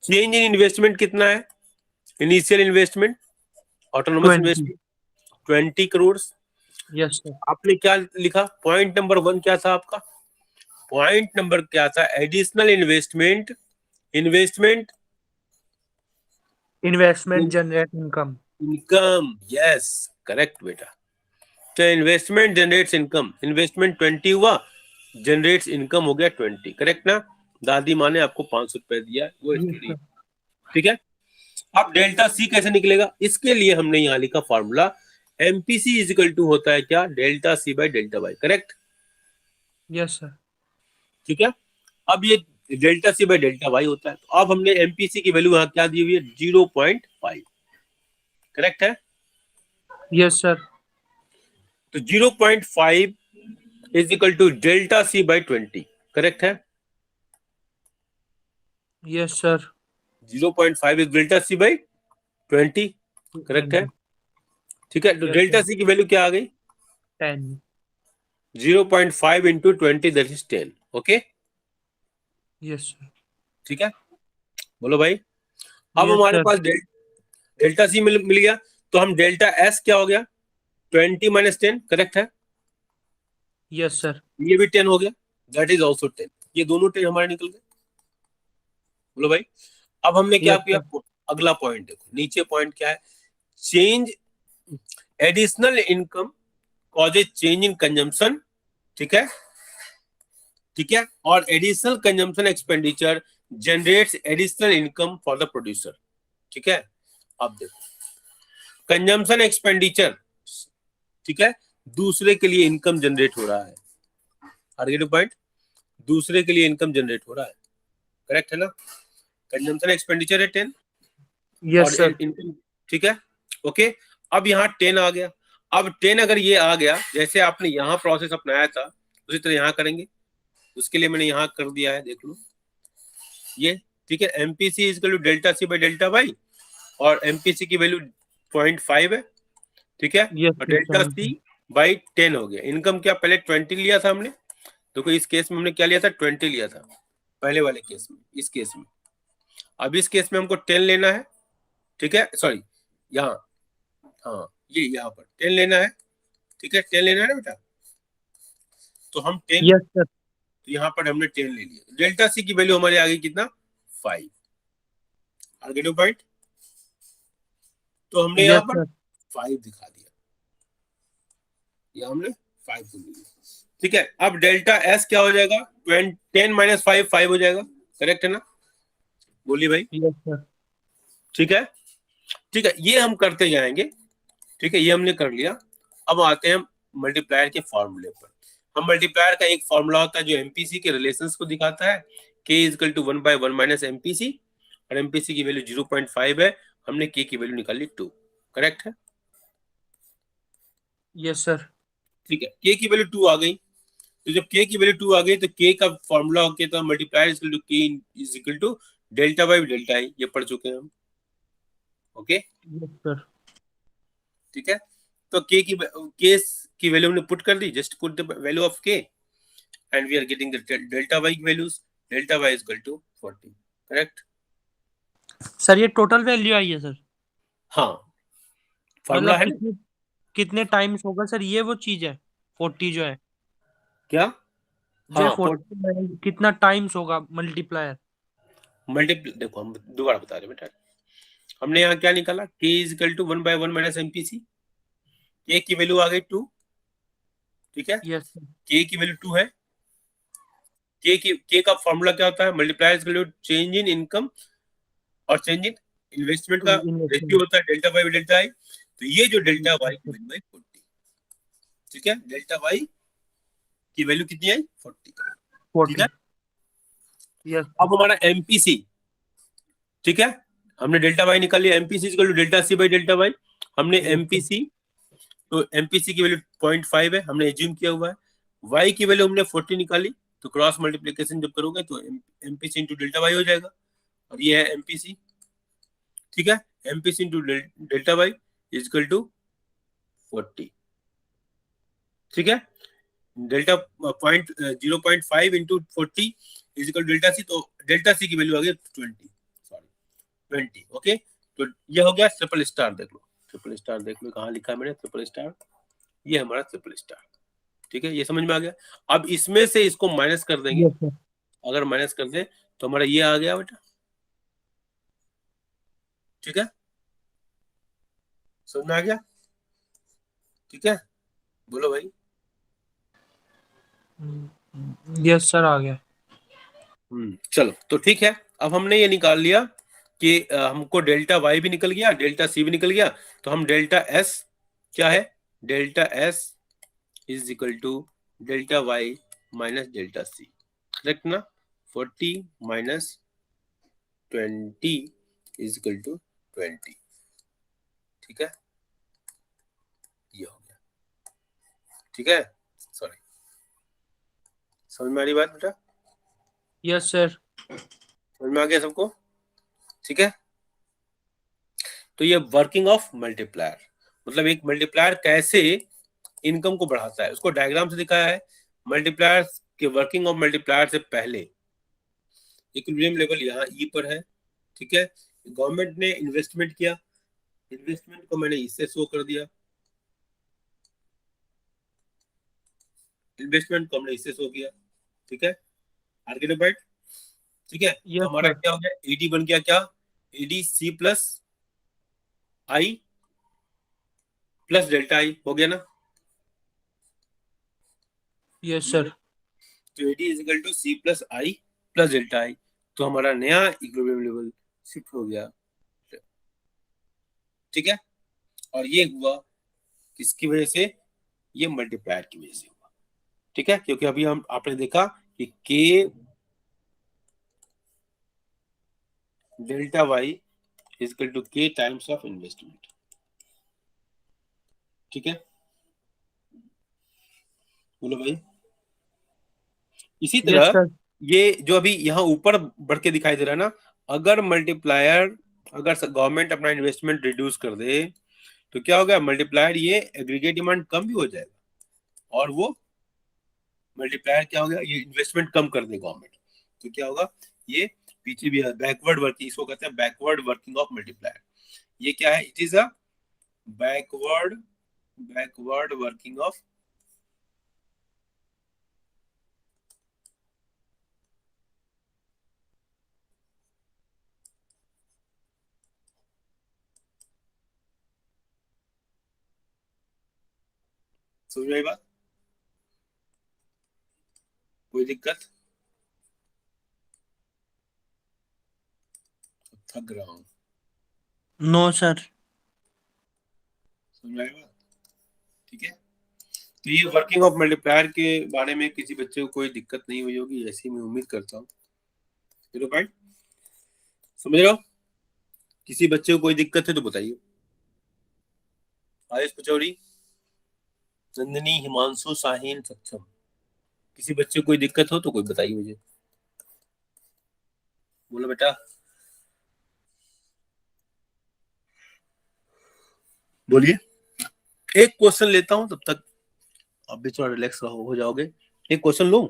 चेंज इन इन्वेस्टमेंट कितना है, initial investment, autonomous 20. Investment 20 crore. Yes, sir. आपने क्या लिखा, पॉइंट नंबर 1 क्या था आपका, पॉइंट नंबर क्या था, additional investment, investment Investment generate income. Income, yes correct बेटा। तो इन्वेस्टमेंट जनरेट्स इनकम, इन्वेस्टमेंट 20 हुआ, जनरेट्स इनकम हो गया 20, करेक्ट ना। दादी माँ ने आपको 500 रुपए दिया, वो Yes, स्टडी, sir. ठीक है। अब डेल्टा सी कैसे निकलेगा, इसके लिए हमने यहाँ लिखा formula, MPC is equal to होता है क्या, delta C by delta Y, correct, Yes, sir. ठीक है। अब ये delta C by delta Y होता है, तो अब हमने एमपीसी की वैल्यू यहाँ क्या दी हुई है, 0.5, करेक्ट है। Yes, sir. तो 0.5 is equal to delta C by 20, correct है। Yes, sir. 0.5 is delta C by 20, correct है, ठीक है। तो Yes, डेल्टा sir. सी की वैल्यू क्या आ गई, 10. 0.5 into 20 that is 10, okay, Yes, sir. ठीक है, बोलो भाई। अब Yes, हमारे sir. पास डेल्टा सी मिल गया, तो हम डेल्टा एस क्या हो गया, 20 माइनस 10 करेक्ट है, यस सर। ये भी 10 हो गया, दैट इज ऑल्सो 10। ये दोनों 10 हमारे निकल गए। बोलो भाई, अब हमने क्या यस किया, सर। अगला पॉइंट देखो, नीचे पॉइंट क्या है, change additional income causes change in consumption, ठीक है, ठीक है, और additional consumption expenditure generates additional income for the producer, ठीक है। अब देखो, कंजम्पशन एक्सपेंडिचर, ठीक है, दूसरे के लिए इनकम जनरेट हो रहा है, आर पॉइंट, दूसरे के लिए इनकम जनरेट हो रहा है, करेक्ट है ना, कंजम्पशन एक्सपेंडिचर है 10 यस और सर। इनकम, ठीक है, ओके। अब यहाँ 10 आ गया, अब 10 अगर ये आ गया, जैसे आपने यहाँ प्रोसेस अपनाया था उसी तरह यहाँ करेंगे, उसके लिए मैंने यहाँ कर दिया है, देख लो ये, ठीक है, MPC is equal to delta C by delta Y, और एमपीसी की वैल्यू 0.5 है, ठीक है, यस और सर डेल्टा समझ सी गया। बाई 10 हो गया। इनकम क्या, पहले 20 लिया था हमने, देखो इस केस में हमने क्या लिया था, 20 लिया था पहले वाले केस में, इस केस में, अब इस केस में हमको 10 लेना है, ठीक है, सॉरी यहाँ, हाँ ये यहाँ पर 10 लेना है, ठीक है, 10 लेना है ना बेटा, तो हम 10, यस सर। तो यहाँ पर हमने 10 ले लिया, डेल्टा सी की वैल्यू हमारे आ गई कितना, 5, आगे दो पॉइंट, तो हमने यहाँ यस पर सर। 5 दिखा दिया, यहाँ हमने 5 को लिया, ठीक है। अब डेल्टा एस क्या हो जाएगा, 10 माइनस 5 5 हो जाएगा, करेक्ट है ना, बोलिए भाई, यस सर। ठीक है, ठीक है, ये हम करते जाएंगे, ठीक है, ये हमने कर लिया। अब आते हैं मल्टीप्लायर के फॉर्मूले पर। हम मल्टीप्लायर का एक फॉर्मूला होता है जो एमपीसी के रिलेशंस को दिखाता है, के इजकल टू 1/1 माइनस एमपीसी, और एमपीसी की वैल्यू 0.5 है, हमने के की वैल्यू निकाली 2, करेक्ट है, यस सर। ठीक है, के की वैल्यू 2 आ गई, तो जब के की वैल्यू 2 आ गई तो के का फॉर्मूला हो गया था multiplier is equal to K is equal to delta by delta I, ये पढ़ चुके हैं हम, ओके, यस सर। ठीक है। तो के की वैल्यू हमने पुट कर दी, just put the value of K and we are getting the delta Y values, delta Y is equal to 40, correct, sir ये टोटल वैल्यू आई है सर, हाँ, फॉर्मूला मतलब है ना, कितने कितने टाइम्स होगा सर, ये वो चीज है 40 जो है, क्या, जो हाँ 40 कितना टाइम्स होगा मल्टीप्लायर। मल्टीपल, देखो हम दोबारा बता रहे हैं बेटा, हमने यहाँ क्या निकाला, K is equal to 1/1 minus MPC, K की वैल्यू आ गई 2, ठीक है, यस सर। के की वैल्यू 2 है, के का फॉर्मूला क्या होता है, multiplier is equal to change in income और चेंज इन इन्वेस्टमेंट का रेशियो इन्वेस्टमेंट। होता है डेल्टा वाई डेल्टा आई, तो ये जो डेल्टा वाई की वैल्यू है 40, ठीक है, डेल्टा वाई की वैल्यू कितनी आई 40, ठीक 40। है। यस अब हमारा एमपीसी, ठीक है, हमने डेल्टा वाई निकाल लिया, MPC equal to delta C by delta Y, हमने सर। एमपीसी, तो एमपीसी की वैल्यू 0.5 है, हमने एज्यूम किया हुआ है, वाई की वैल्यू हमने 40 निकाली, तो क्रॉस मल्टीप्लीकेशन जब करोगे तो एमपीसी इंटू डेल्टा वाई हो जाएगा, और ये है एमपीसी, ठीक है, MPC into delta Y is equal to 40, ठीक है, delta point 0.5 into 40 is equal delta C, तो डेल्टा सी की वैल्यू आ गई 20, सॉरी 20, ओके। तो ये हो गया ट्रिपल स्टार, देख लो ट्रिपल स्टार, देख लो कहाँ लिखा है मैंने ट्रिपल स्टार, ये हमारा ट्रिपल स्टार, ठीक है, ये समझ में आ गया। अब इसमें से इसको माइनस कर देंगे, यस सर। अगर माइनस कर दे तो हमारा ये आ गया बेटा, ठीक है, समझ में आ गया, ठीक है, बोलो भाई, यस सर आ गया। चलो तो ठीक है। अब हमने ये निकाल लिया कि हमको डेल्टा वाई भी निकल गया, डेल्टा सी भी निकल गया, तो हम डेल्टा एस क्या है, delta S is equal to delta Y minus delta C, correct ना, 40 माइनस 20 इज इक्वल टू 20, ठीक है, ये हो गया, ठीक है, सॉरी, समझ में आ रही बात बेटा, यस सर। समझ में आ गया सबको, ठीक है। तो ये वर्किंग ऑफ मल्टीप्लायर, मतलब एक मल्टीप्लायर कैसे इनकम को बढ़ाता है, उसको डायग्राम से दिखाया है। मल्टीप्लायर के वर्किंग ऑफ मल्टीप्लायर से पहले इक्विलिब्रियम लेवल यहाँ ई पर है, ठीक है, गवर्नमेंट ने इन्वेस्टमेंट किया, इन्वेस्टमेंट को मैंने इससे शो कर दिया, इन्वेस्टमेंट को हमने इससे शो किया, ठीक है, आर्गेटिव पार्ट, ठीक है। तो यस हमारा सर। क्या हो गया, एडी बन गया क्या, AD C plus I plus delta I हो गया ना। Yes sir. तो AD is equal to C plus I plus delta I. तो हमारा नया इक्विलिब्रियम लेवल शिफ्ट हो गया, ठीक है। और ये हुआ किसकी वजह से, ये मल्टीप्लायर की वजह से हुआ, ठीक है। क्योंकि अभी हम आपने देखा कि K delta Y is equal to K times of investment, ठीक है। बोलो भाई। इसी यस तरह सर। ये जो अभी यहाँ ऊपर बढ़ के दिखाई दे रहा है ना, अगर मल्टीप्लायर, अगर गवर्नमेंट अपना इन्वेस्टमेंट रिड्यूस कर दे तो क्या होगा, मल्टीप्लायर ये एग्रीगेट डिमांड कम भी हो जाएगा, और वो मल्टीप्लायर क्या होगा, ये इन्वेस्टमेंट कम कर दे गवर्नमेंट, तो क्या होगा, ये पीछे भी है, बैकवर्ड वर्किंग, इसको कहते हैं बैकवर्ड वर्किंग ऑफ मल्टीप्लायर। ये क्या है, it is a backward backward working of, समझ में आई बात, कोई दिक्कत, थक रहा हूँ, नो सर। समझ में आई बात, ठीक है। तो ये वर्किंग ऑफ मल्टीप्लायर के बारे में किसी बच्चे को कोई दिक्कत नहीं हुई होगी, ऐसी मैं उम्मीद करता हूँ। चलो पॉइंट समझ रहे हो, किसी बच्चे को कोई दिक्कत है तो बताइए। आयुष पचौरी, नंदिनी, हिमांशु, साहिन, सक्षम, किसी बच्चे को कोई दिक्कत हो तो कोई बताइए मुझे, बोलो बेटा, बोलिए। एक क्वेश्चन लेता हूं, तब तक आप भी थोड़ा रिलैक्स हो जाओगे। एक क्वेश्चन लूं,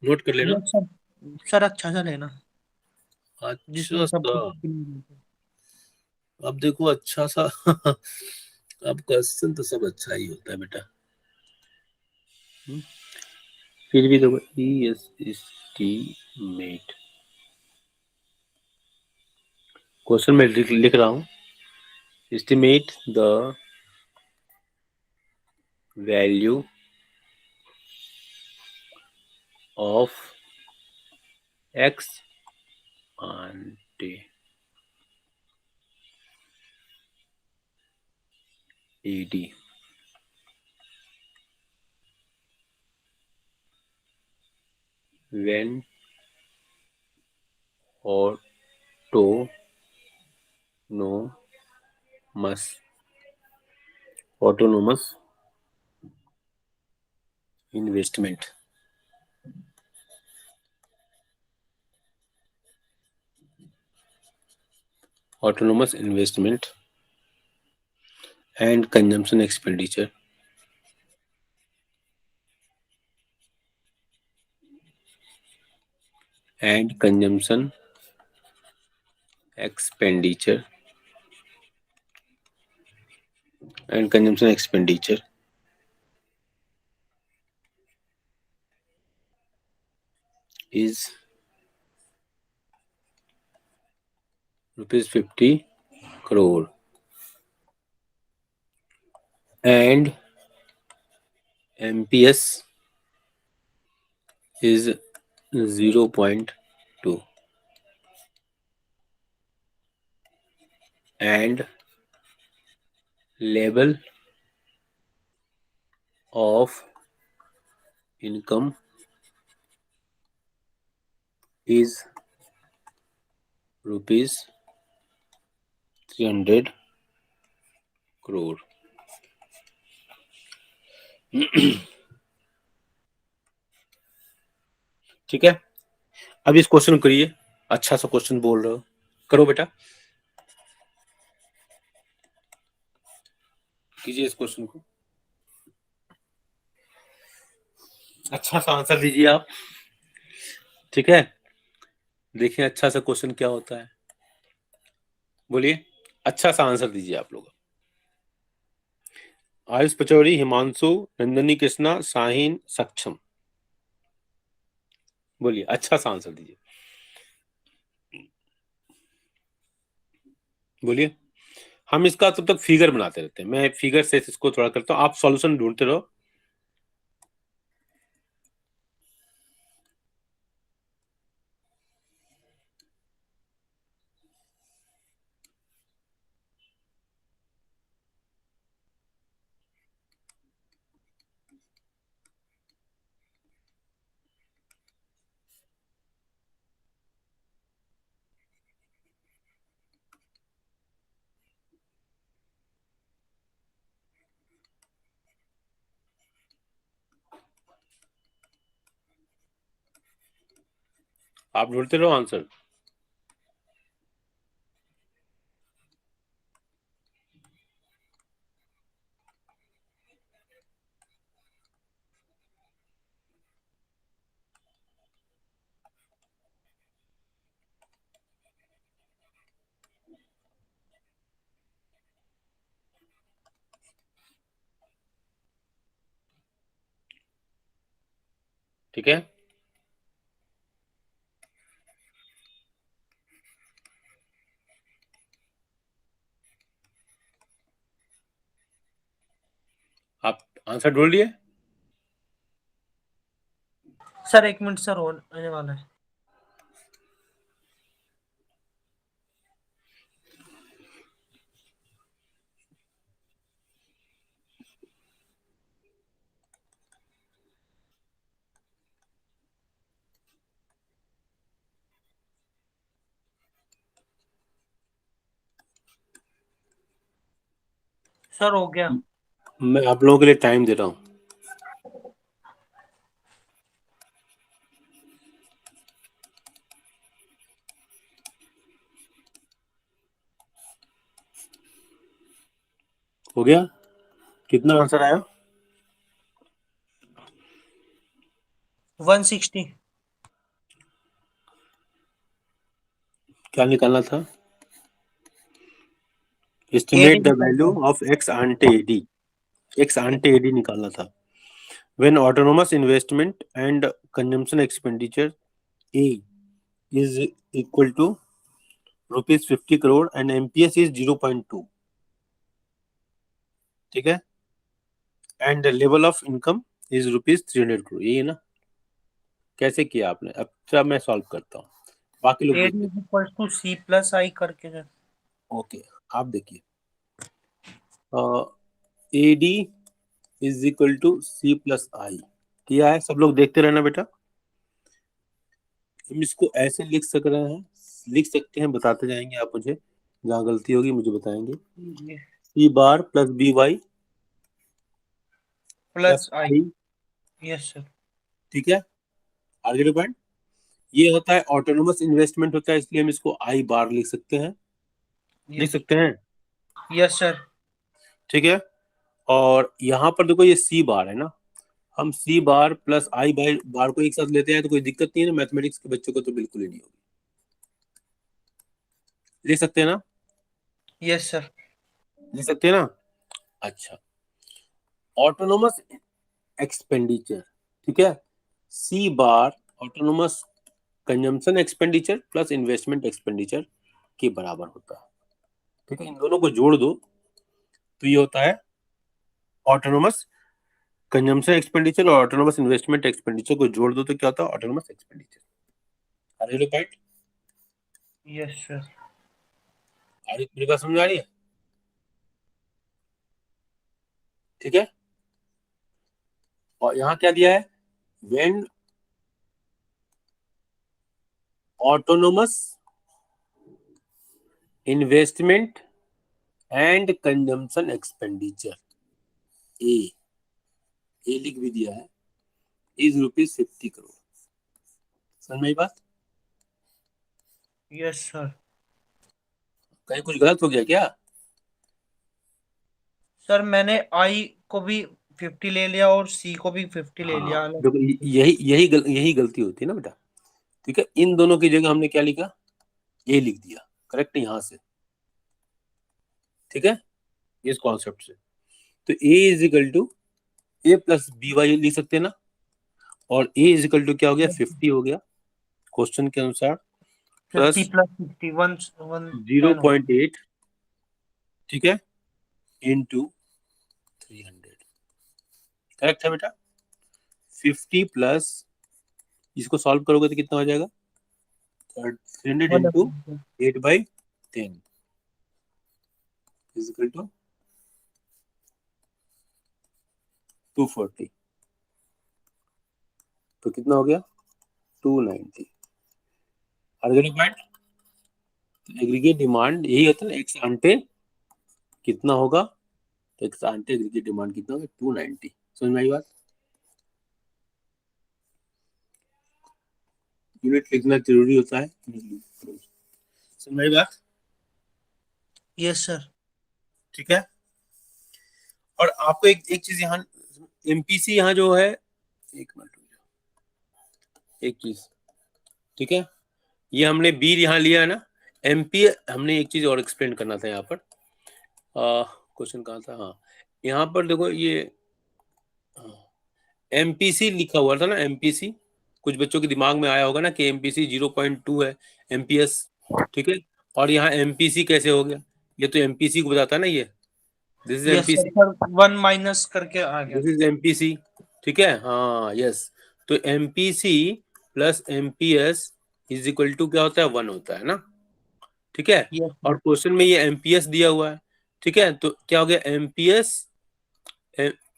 नोट कर लेना। Yes sir. सर अच्छा सा लेना, अच्छा जिसमें सब सा, कुछ clear हो। अब देखो अच्छा सा अब क्वेश्चन तो सब अच्छा ही होता है बेटा। फिर भी देखो, ई एस एस्टीमेट, क्वेश्चन में लिख रहा हूं, estimate the value of x ante ed when autonomous investment autonomous investment and consumption expenditure and consumption expenditure and consumption expenditure is rupees 50 crore and MPS is 0.2 and level of income is rupees 300 crore। ठीक है, अब इस question को करिए, अच्छा सा question बोल रहे हो, करो बेटा, कीजिए इस क्वेश्चन को, अच्छा सा आंसर दीजिए आप, ठीक है। देखिए अच्छा सा क्वेश्चन क्या होता है, बोलिए, अच्छा सा आंसर दीजिए आप लोग। आयुष पचौरी, हिमांशु, नंदनी कृष्णा, शाहीन, सक्षम। बोलिए, अच्छा सा आंसर दीजिए, बोलिए। हम इसका तब तक फिगर बनाते रहते हैं, मैं फिगर से इसको थोड़ा करता हूँ, आप सॉल्यूशन ढूंढते रहो। आप ढूंढते रहो आंसर। ठीक है, आप आंसर ढूंढ लिए। सर 1 मिनट सर, होने वाला है। सर हो गया। मैं आप लोगों के लिए टाइम दे रहा हूँ। हो गया, कितना आंसर आया? 160। क्या निकालना था? एडी एस्टिमेट द वैल्यू निकलता of ex ante AD, ex ante AD निकालना था। When autonomous investment and consumption expenditure A is equal to ₹50 crore and MPS is 0.2, ठीक है, and level of income is ₹300 crore, यही है ना? कैसे किया आपने? अब मैं सॉल्व करता हूँ, बाकी लोग है। एडी देखते is equal to C plus I करके सर। हैं। ओके, आप देखिए, AD is equal to C+I किया है, सब लोग देखते रहना बेटा। हम इसको ऐसे लिख सक रहे हैं, लिख सकते हैं, बताते जाएंगे आप मुझे, जहाँ गलती होगी मुझे बताएंगे। C bar + BY plus + I. I, yes sir. ठीक है, आगे पॉइंट। ये होता है ऑटोनोमस इन्वेस्टमेंट होता है, इसलिए हम इसको आई बार लिख सकते हैं, लिख यस। सकते हैं, यस सर। ठीक है। और यहाँ पर देखो ये सी बार है ना, हम सी बार प्लस आई बार बार को एक साथ लेते हैं तो कोई दिक्कत नहीं है ना, मैथमेटिक्स के बच्चों को तो बिल्कुल ही नहीं होगी, लिख सकते हैं ना, यस सर। लिख सकते हैं ना। अच्छा, ऑटोनोमस एक्सपेंडिचर, ठीक है, C bar autonomous consumption expenditure plus investment expenditure के बराबर होता है, ठीक है। इन दोनों को जोड़ दो तो ये होता है ऑटोनोमस कंजम्पशन एक्सपेंडिचर, और ऑटोनोमस इन्वेस्टमेंट एक्सपेंडिचर को जोड़ दो तो क्या होता है? Autonomous expenditure. अरे पॉइंट, यस सर। अरे मेरी बात समझ आ रही है? ठीक है, और यहाँ क्या दिया है? When autonomous investment and consumption expenditure A, A लिख भी दिया है, इज ₹50 crore। समझ में आई बात? Yes sir. कहीं कुछ गलत हो गया क्या? सर मैंने आई को भी 50 ले लिया और सी को भी 50 ले हाँ लिया अलग। देखो, यही गलती होती है ना बेटा, ठीक है। इन दोनों की जगह हमने क्या लिखा? ए लिख दिया, करेक्ट, यहाँ से, ठीक है, इस कॉन्सेप्ट से। तो a is equal to a plus B Y लिख सकते हैं ना, और a इज इक्वल टू क्या हो गया 50 हो गया क्वेश्चन के अनुसार, 50 प्लस प्लस 50 वन 110 हो 0.8, ठीक है, इंटू 300। करेक्ट है बेटा। 50 प्लस, इसको सॉल्व करोगे तो कितना हो जाएगा, 300 इंटू 8/10 इज इक्वल टू 240। तो कितना हो गया 290। अर्गेनिक पॉइंट, एग्रीगेट डिमांड यही होता है ना, एक्स आंटे कितना होगा, तो एक्स आंटे एग्रीगेट डिमांड कितना होगा 290। समझ में आई बात। यूनिट लिखना जरूरी होता है, समझ में आई बात। Yes sir. ठीक है। और आपको एक चीज यहाँ एमपीसी यहाँ जो है, एक मिनट, एक चीज, ठीक है, ये हमने बी यहाँ लिया है ना, एमपी, हमने एक चीज और एक्सप्लेन करना था यहाँ पर। क्वेश्चन कहाँ था, हाँ यहाँ पर देखो ये एमपीसी लिखा हुआ था ना, एमपीसी कुछ बच्चों के दिमाग में आया होगा ना कि एमपीसी 0.2 है एमपीएस, ठीक है, और यहाँ एमपीसी कैसे हो गया, ये तो एमपीसी को बताता है ना, ये this is yes sir, MPC, sir 1 minus करके आ गया। दिस इज एमपीसी, ठीक है, हाँ यस। तो MPC plus MPS is equal to क्या होता है 1 होता है ना, ठीक है। यस और सर। क्वेश्चन में ये एमपीएस दिया हुआ है, ठीक है, तो क्या हो गया MPS,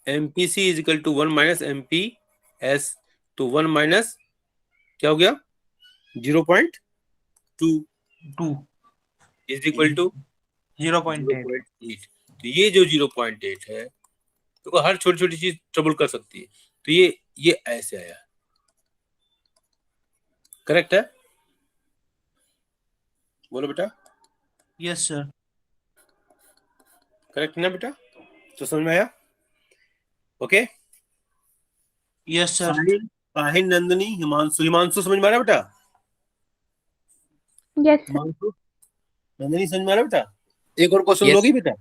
MPC is equal to 1 minus MPS, तो 1 माइनस क्या हो गया 0.2 2 इज इक्वल टू 0.8। 0.8। तो ये जो 0.8 है, तो हर छोटी छोटी चीज ट्रबल कर सकती है, तो ये ऐसे आया, करेक्ट है, बोलो बेटा, यस सर। करेक्ट ना बेटा, तो समझ में आया, okay. Yes sir. Sahil, Sahil, Nandini, Himanshu, Himanshu समझ में आ रहा है बेटा, यस सर। हिमांशु, नंदनी समझ में आ रहा है बेटा, एक और क्वेश्चन यस लोगी बेटा,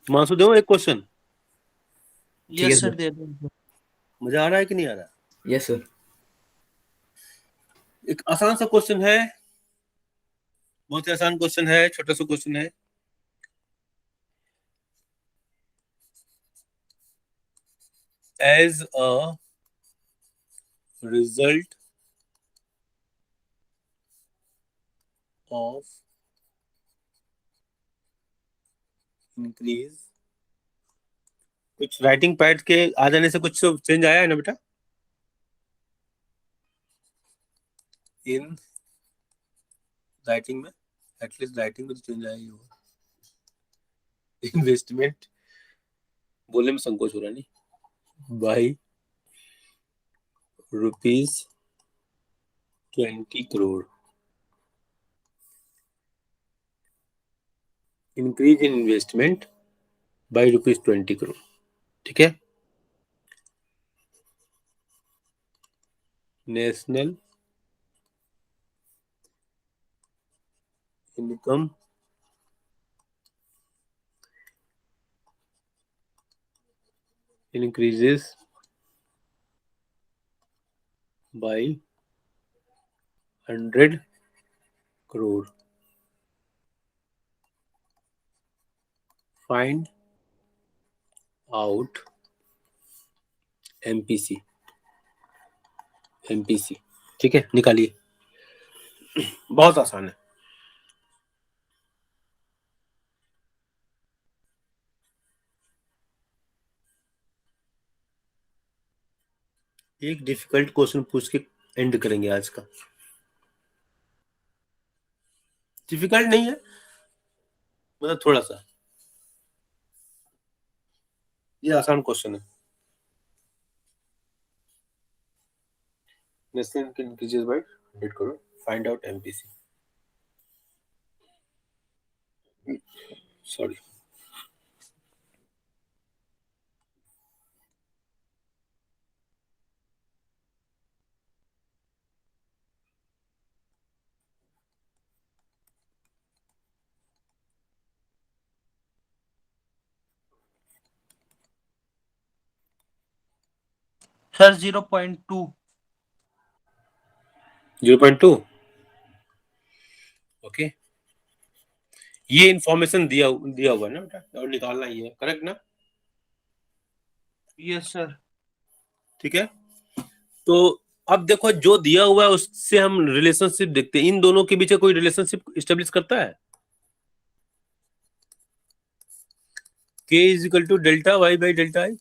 हिमांशु दो एक क्वेश्चन, ठीक है यस सर, सर। दे दो। मजा आ रहा है कि नहीं आ रहा। Yes sir. एक आसान सा क्वेश्चन है, बहुत ही आसान क्वेश्चन है, छोटा सा क्वेश्चन है। As a result of increase, कुछ राइटिंग पैड के आ जाने से कुछ चेंज आया है ना बेटा, इन राइटिंग में, एटलीस्ट राइटिंग में तो चेंज आया ही होगा। इन्वेस्टमेंट, बोलने में संकोच हो रहा नहीं, by ₹20 crore, increase in investment by ₹20 crore, ठीक है। National income increases by 100 crore. Find out MPC, MPC, ठीक है, निकालिए, बहुत आसान है। एक डिफिकल्ट क्वेश्चन पूछ के एंड करेंगे आज का। डिफिकल्ट नहीं है, मतलब थोड़ा सा, ये आसान क्वेश्चन है। National income increases by 100 crore, find out MPC, sorry. Sir 0.2। 0.2। Okay, ये इंफॉर्मेशन दिया हुआ है ना बेटा, और निकालना ही है, करेक्ट ना? Yes sir. ठीक है, तो अब देखो जो दिया हुआ है उससे हम रिलेशनशिप देखते हैं, इन दोनों के बीच कोई रिलेशनशिप स्टेब्लिश करता है? k is equal to delta Y by delta I,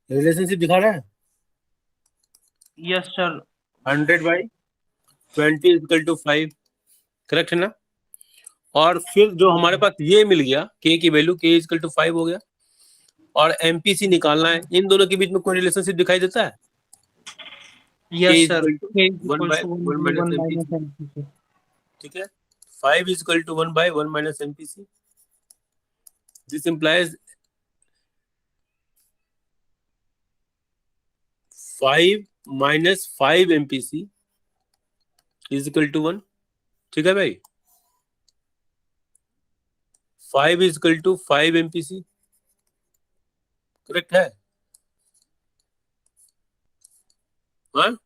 relationship दिखा रहा है? Yes sir. 100 by 20 is equal to 5, correct है ना? और फिर जो हमारे पास ये मिल गया k की वैल्यू, k इज इक्वल टू 5 हो गया, और एमपीसी निकालना है, इन दोनों के बीच में कोई रिलेशनशिप दिखाई देता है? k yes is sir. Equal to k is 1 equals by to 1 1 minus minus MPC, MPC। ठीक है? 5 is equal to 1 by 1 minus MPC, this implies 5 minus 5 MPC is equal to 1, ठीक है भाई? 5 is equal to 5 MPC, correct है? हाँ,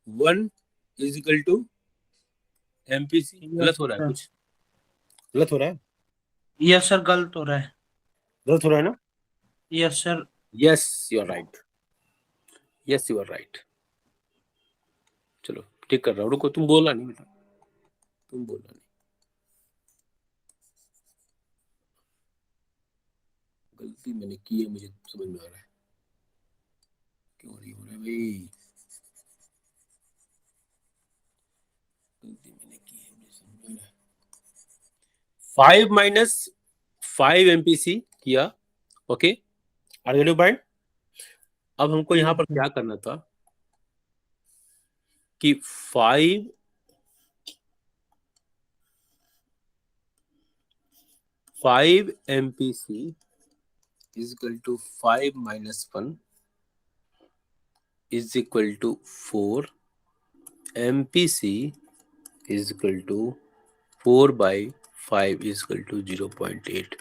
1 is equal to MPC, गलत हो रहा है सर। कुछ? गलत हो रहा है? यस सर, गलत हो रहा है। गलत हो रहा है ना? Yes sir. Yes you are right, yes you are right. चलो ठीक कर रहा हूँ, रुको, तुम बोला नहीं बेटा, तुम बोला नहीं, गलती मैंने की है, मुझे समझ में आ रहा है क्यों नहीं हो रहा है भाई, गलती मैंने की है, मुझे समझ में आ रहा है। 5 माइनस 5 एमपीसी किया, ओके, आर यू पॉइंट? अब हमको यहाँ पर क्या करना था कि 5 MPC is equal to 5 minus 1 is equal to 4, MPC is equal to 4 by 5 is equal to 0.8,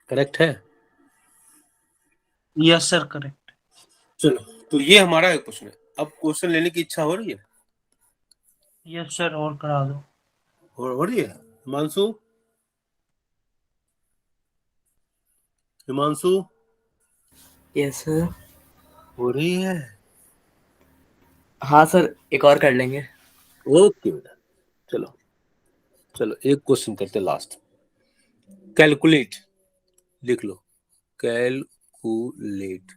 correct है? Yes sir, correct. चलो, तो ये हमारा एक क्वेश्चन है। अब क्वेश्चन लेने की इच्छा हो रही है? यस सर, और करा दो। हो रही है? Himanshu, Himanshu, yes sir. हो रही है? हाँ सर, एक और कर लेंगे। ओके बेटा, चलो चलो एक क्वेश्चन करते लास्ट, कैलकुलेट, लिख लो, कैलकुलेट,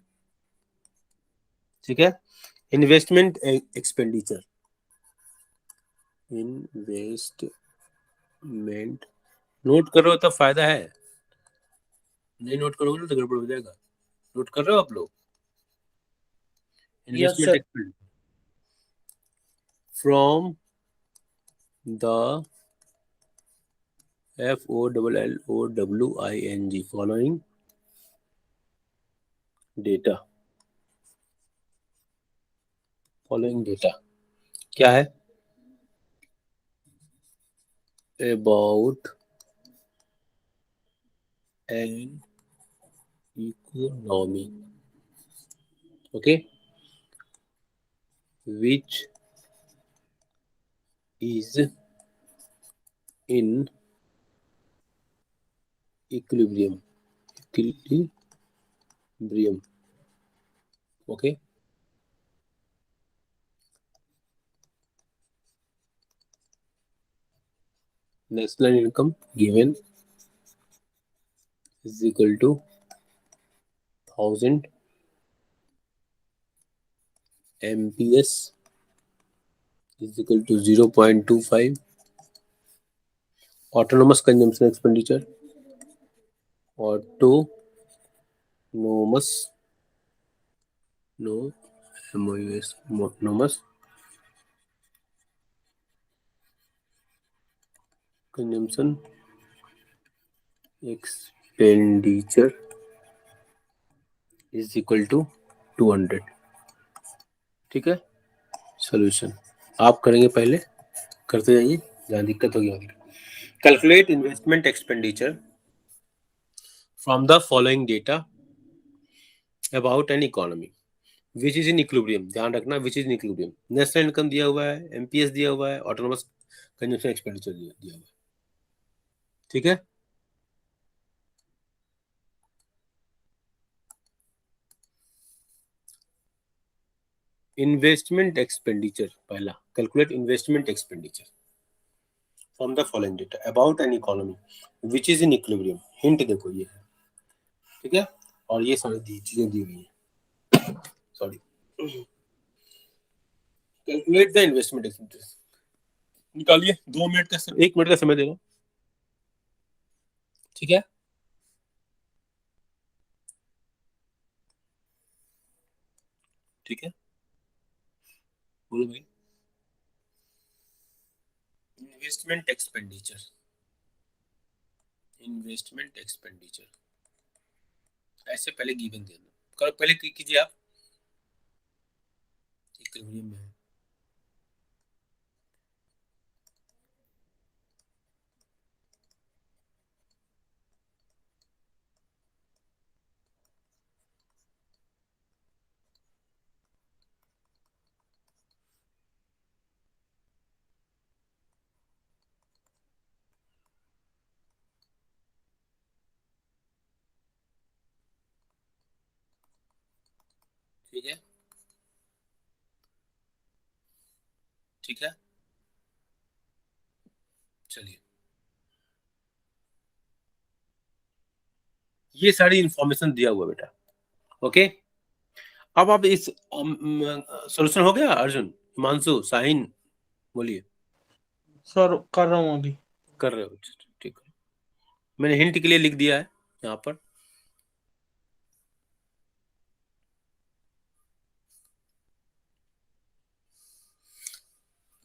ठीक है? इन्वेस्टमेंट एक्सपेंडिचर, इन्वेस्टमेंट, नोट करो तो फायदा है, नहीं नोट करोगे ना तो गड़बड़ हो जाएगा। नोट कर रहे हो आप लोग? Yes investment sir. Expenditure from the FOLLOWING following data, following data क्या है? About an economy, okay, which is in equilibrium, equilibrium, okay, national income given is equal to 1000 MPS is equal to 0.25, autonomous consumption expenditure, autonomous, no, MOUS, autonomous consumption expenditure is equal to 200, ठीक है? Solution आप करेंगे, पहले करते जाइए, जहाँ दिक्कत होगी आगे। Calculate investment expenditure from the following data, about an economy which is in equilibrium, ध्यान रखना which is in equilibrium. National income दिया हुआ है, एमपीएस दिया हुआ है, ऑटोनोमस कंजम्पशन एक्सपेंडिचर दिया हुआ है, ठीक है। इन्वेस्टमेंट एक्सपेंडिचर पहला, calculate investment expenditure from the following data about an economy which is in equilibrium. Hint देखो ये है, ठीक है, और ये सारी चीजें दी हुई है, sorry. Calculate the investment expenditure, निकालिए, 2 मिनट का 1 मिनट का समय दे रहा हूं, ठीक है। ठीक है, बोलो भाई। इन्वेस्टमेंट एक्सपेंडिचर, इन्वेस्टमेंट एक्सपेंडिचर ऐसे पहले गिवन देना, करो पहले कीजिए आप, इक्विलिब्रियम में है। ठीक है, ठीक है, चलिए, ये सारी इंफॉर्मेशन दिया हुआ बेटा, ओके। अब आप इस सॉल्यूशन हो गया अर्जुन, हिमांशु, साहिन, बोलिए। सर कर रहा हूँ अभी। कर रहे हो, ठीक है, मैंने हिंट के लिए लिख दिया है यहाँ पर।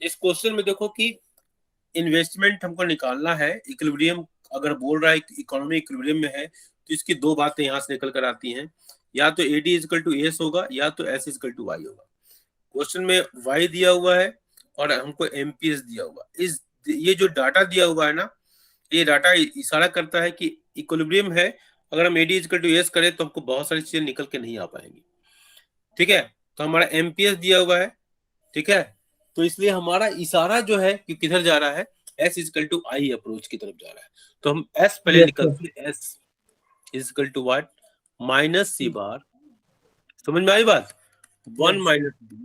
इस क्वेश्चन में देखो कि इन्वेस्टमेंट हमको निकालना है, इक्विलिब्रियम अगर बोल रहा है इकोनॉमी इक्विलिब्रियम में है तो इसकी दो बातें यहां से निकल कर आती हैं, या तो एडी इजकल टू एस होगा या तो एस इजकल टू वाई होगा। क्वेश्चन में वाई दिया हुआ है और हमको एमपीएस दिया हुआ, इस ये जो डाटा दिया हुआ है ना, ये डाटा इशारा करता है कि इक्विलिब्रियम है। अगर हम एडी इजकल टू एस करें तो हमको बहुत सारी चीजें निकल के नहीं आ पाएंगी, ठीक है। तो हमारा एमपीएस दिया हुआ है, ठीक है, तो इसलिए हमारा इशारा जो है कि किधर जा रहा है, S is equal to I approach की तरफ जा रहा है। तो हम एस पहले यस सर। निकलते हैं, S is equal to what, minus C bar. समझ में आई बात, 1 माइनस बी।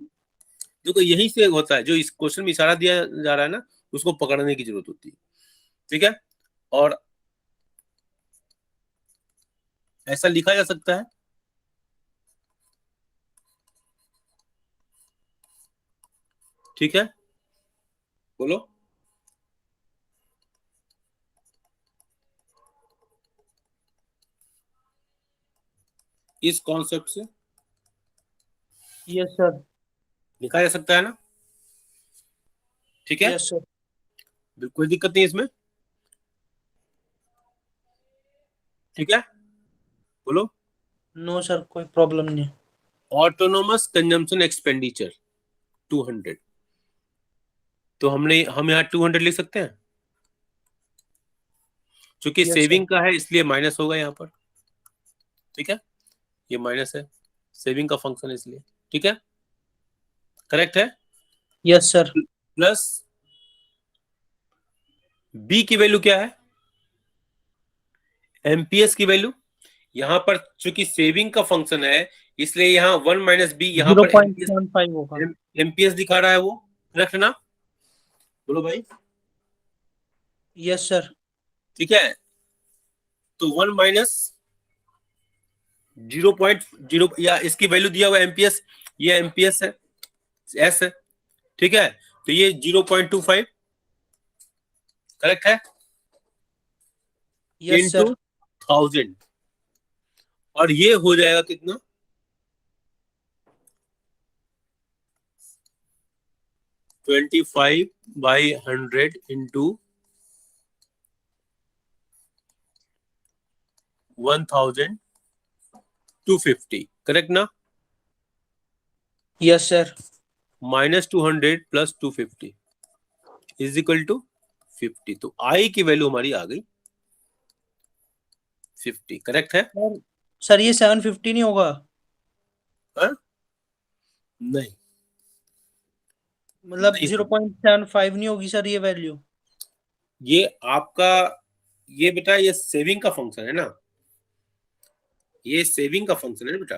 देखो यही से होता है, जो इस क्वेश्चन में इशारा दिया जा रहा है ना, उसको पकड़ने की जरूरत होती है, ठीक है। और ऐसा लिखा जा सकता है, ठीक है, बोलो। इस कॉन्सेप्ट से यस सर। लिखा जा सकता है ना, ठीक है, यस सर। कोई दिक्कत नहीं इसमें, ठीक है, बोलो। नो सर, कोई प्रॉब्लम नहीं। ऑटोनोमस कंजम्पशन एक्सपेंडिचर 200, तो हम यहाँ 200 लिख सकते हैं, क्योंकि Yes, सेविंग का है इसलिए माइनस होगा यहाँ पर, ठीक है, ये माइनस है, सेविंग का फंक्शन है इसलिए, ठीक है, करेक्ट है। Yes sir. प्लस बी की वैल्यू क्या है, एमपीएस की वैल्यू, यहाँ पर चूंकि सेविंग का फंक्शन है इसलिए यहाँ 1 माइनस बी, यहाँ पर 0.75 होगा। एमपीएस दिखा रहा है, वो रखना, बोलो भाई। Yes sir. ठीक है, तो 1 माइनस 0.0, या इसकी वैल्यू दिया हुआ एमपीएस, ये एमपीएस है, एस है, ठीक है, तो ये 0.25 करेक्ट है, यस इंटू सर। 1000, और ये हो जाएगा कितना, 25/100 इंटू 1250, करेक्ट ना, yes sir. Minus 200 plus 250 is equal to 50, तो आई की वैल्यू हमारी आ गई 50, करेक्ट है। सर ये 750 नहीं होगा? हाँ? नहीं मतलब नहीं, 0.75 नहीं होगी सर ये वैल्यू? ये आपका, ये बेटा ये सेविंग का फंक्शन है ना, ये सेविंग का फंक्शन है ना बेटा,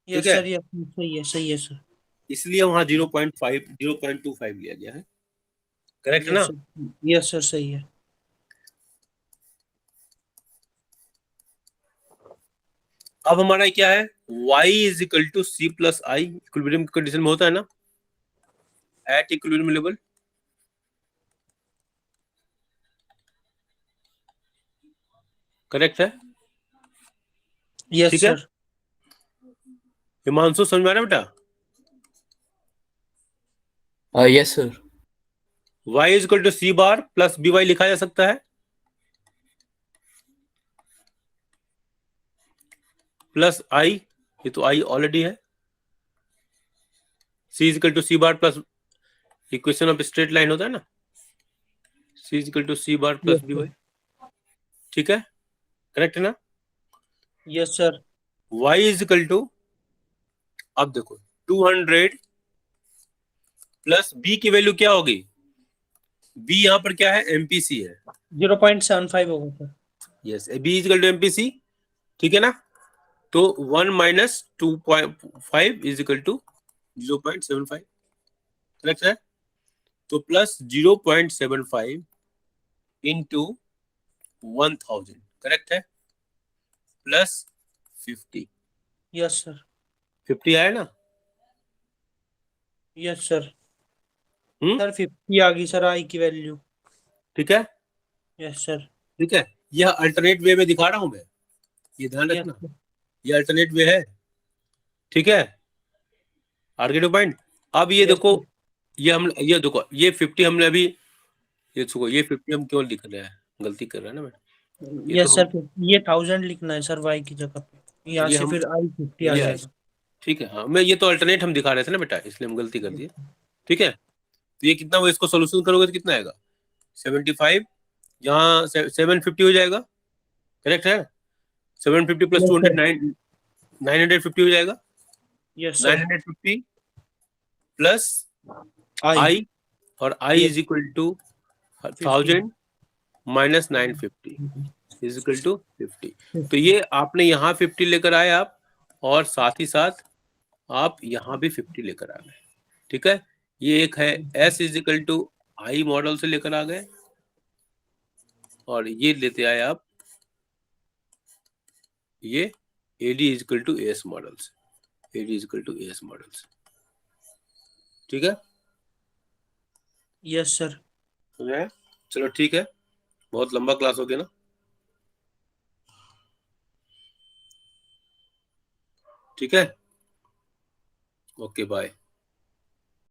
ठीक यस है, सर, यस सही है सर। इसलिए वहां 0.25 लिया गया है, करेक्ट है यस ना। सर, यस सर सही है। अब हमारा क्या है, y is equal to C plus I, equilibrium condition में होता है ना, एट इक्विलिब्रियम लेवल, करेक्ट है, यस ठीक है। सर। हिमांशु समझ में आ रहा है बेटा, yes sir. y is equal to C bar plus B Y लिखा जा सकता है, प्लस आई, ये तो आई ऑलरेडी है, c is equal to C bar plus, equation of straight line होता है ना, c is equal to C bar plus yes B sir. Y, ठीक है, करेक्ट है ना। Yes sir. y is equal to, अब देखो 200 प्लस b की वैल्यू क्या होगी, b यहाँ पर क्या है, एमपीसी है, 0.75 होगा sir. Yes, b is equal to MPC, ठीक है ना। तो 1 minus 2.5 is equal to 0.75, correct है। तो प्लस 0.75 इंटू 1000, करेक्ट है, प्लस 50, यस सर। 50 आया ना। Yes sir. हम्म, सर 50 आ गई सर आई की वैल्यू। ठीक है, यस सर। ठीक है, यह अल्टरनेट वे में दिखा रहा हूं मैं, ये ध्यान यस रखना, सर। ये अल्टरनेट वे है, ठीक है, आर्गेटिव पॉइंट। अब ये यस देखो, सर। ये देखो, ये 50 हमने अभी, ये देखो ये 50 हम क्यों लिख रहे हैं, गलती कर रहे हैं ना मैडम, ये तो यस हम, सर, ये 1000 लिखना है सर वाई की जगह पे, यहाँ ये से हम, फिर आई 50 आ ये जाएगा। ठीक है, हाँ मैं, ये तो अल्टरनेट हम दिखा रहे थे ना बेटा, इसलिए हम गलती कर दिए, ठीक है। तो ये कितना, वो इसको सोल्यूशन करोगे तो कितना आएगा, 75, यहाँ 750 हो जाएगा, करेक्ट है, 750 प्लस यस सर। 200, 950 हो जाएगा, yes sir. 950 plus I. I, और I yes. Is equal to 50। 1000 minus 950 is equal to 50। तो ये आपने यहाँ 50 लेकर आए आप, और साथ ही साथ आप यहाँ भी 50 लेकर आ गए, ठीक है। ये एक है s is equal to I model से लेकर आ गए, और ये लेते आए आप, ये AD is equal to S model से, AD is equal to S model से, ठीक है। Yes sir. चलो ठीक है, बहुत लंबा क्लास हो गया ना, ठीक है, ओके बाय।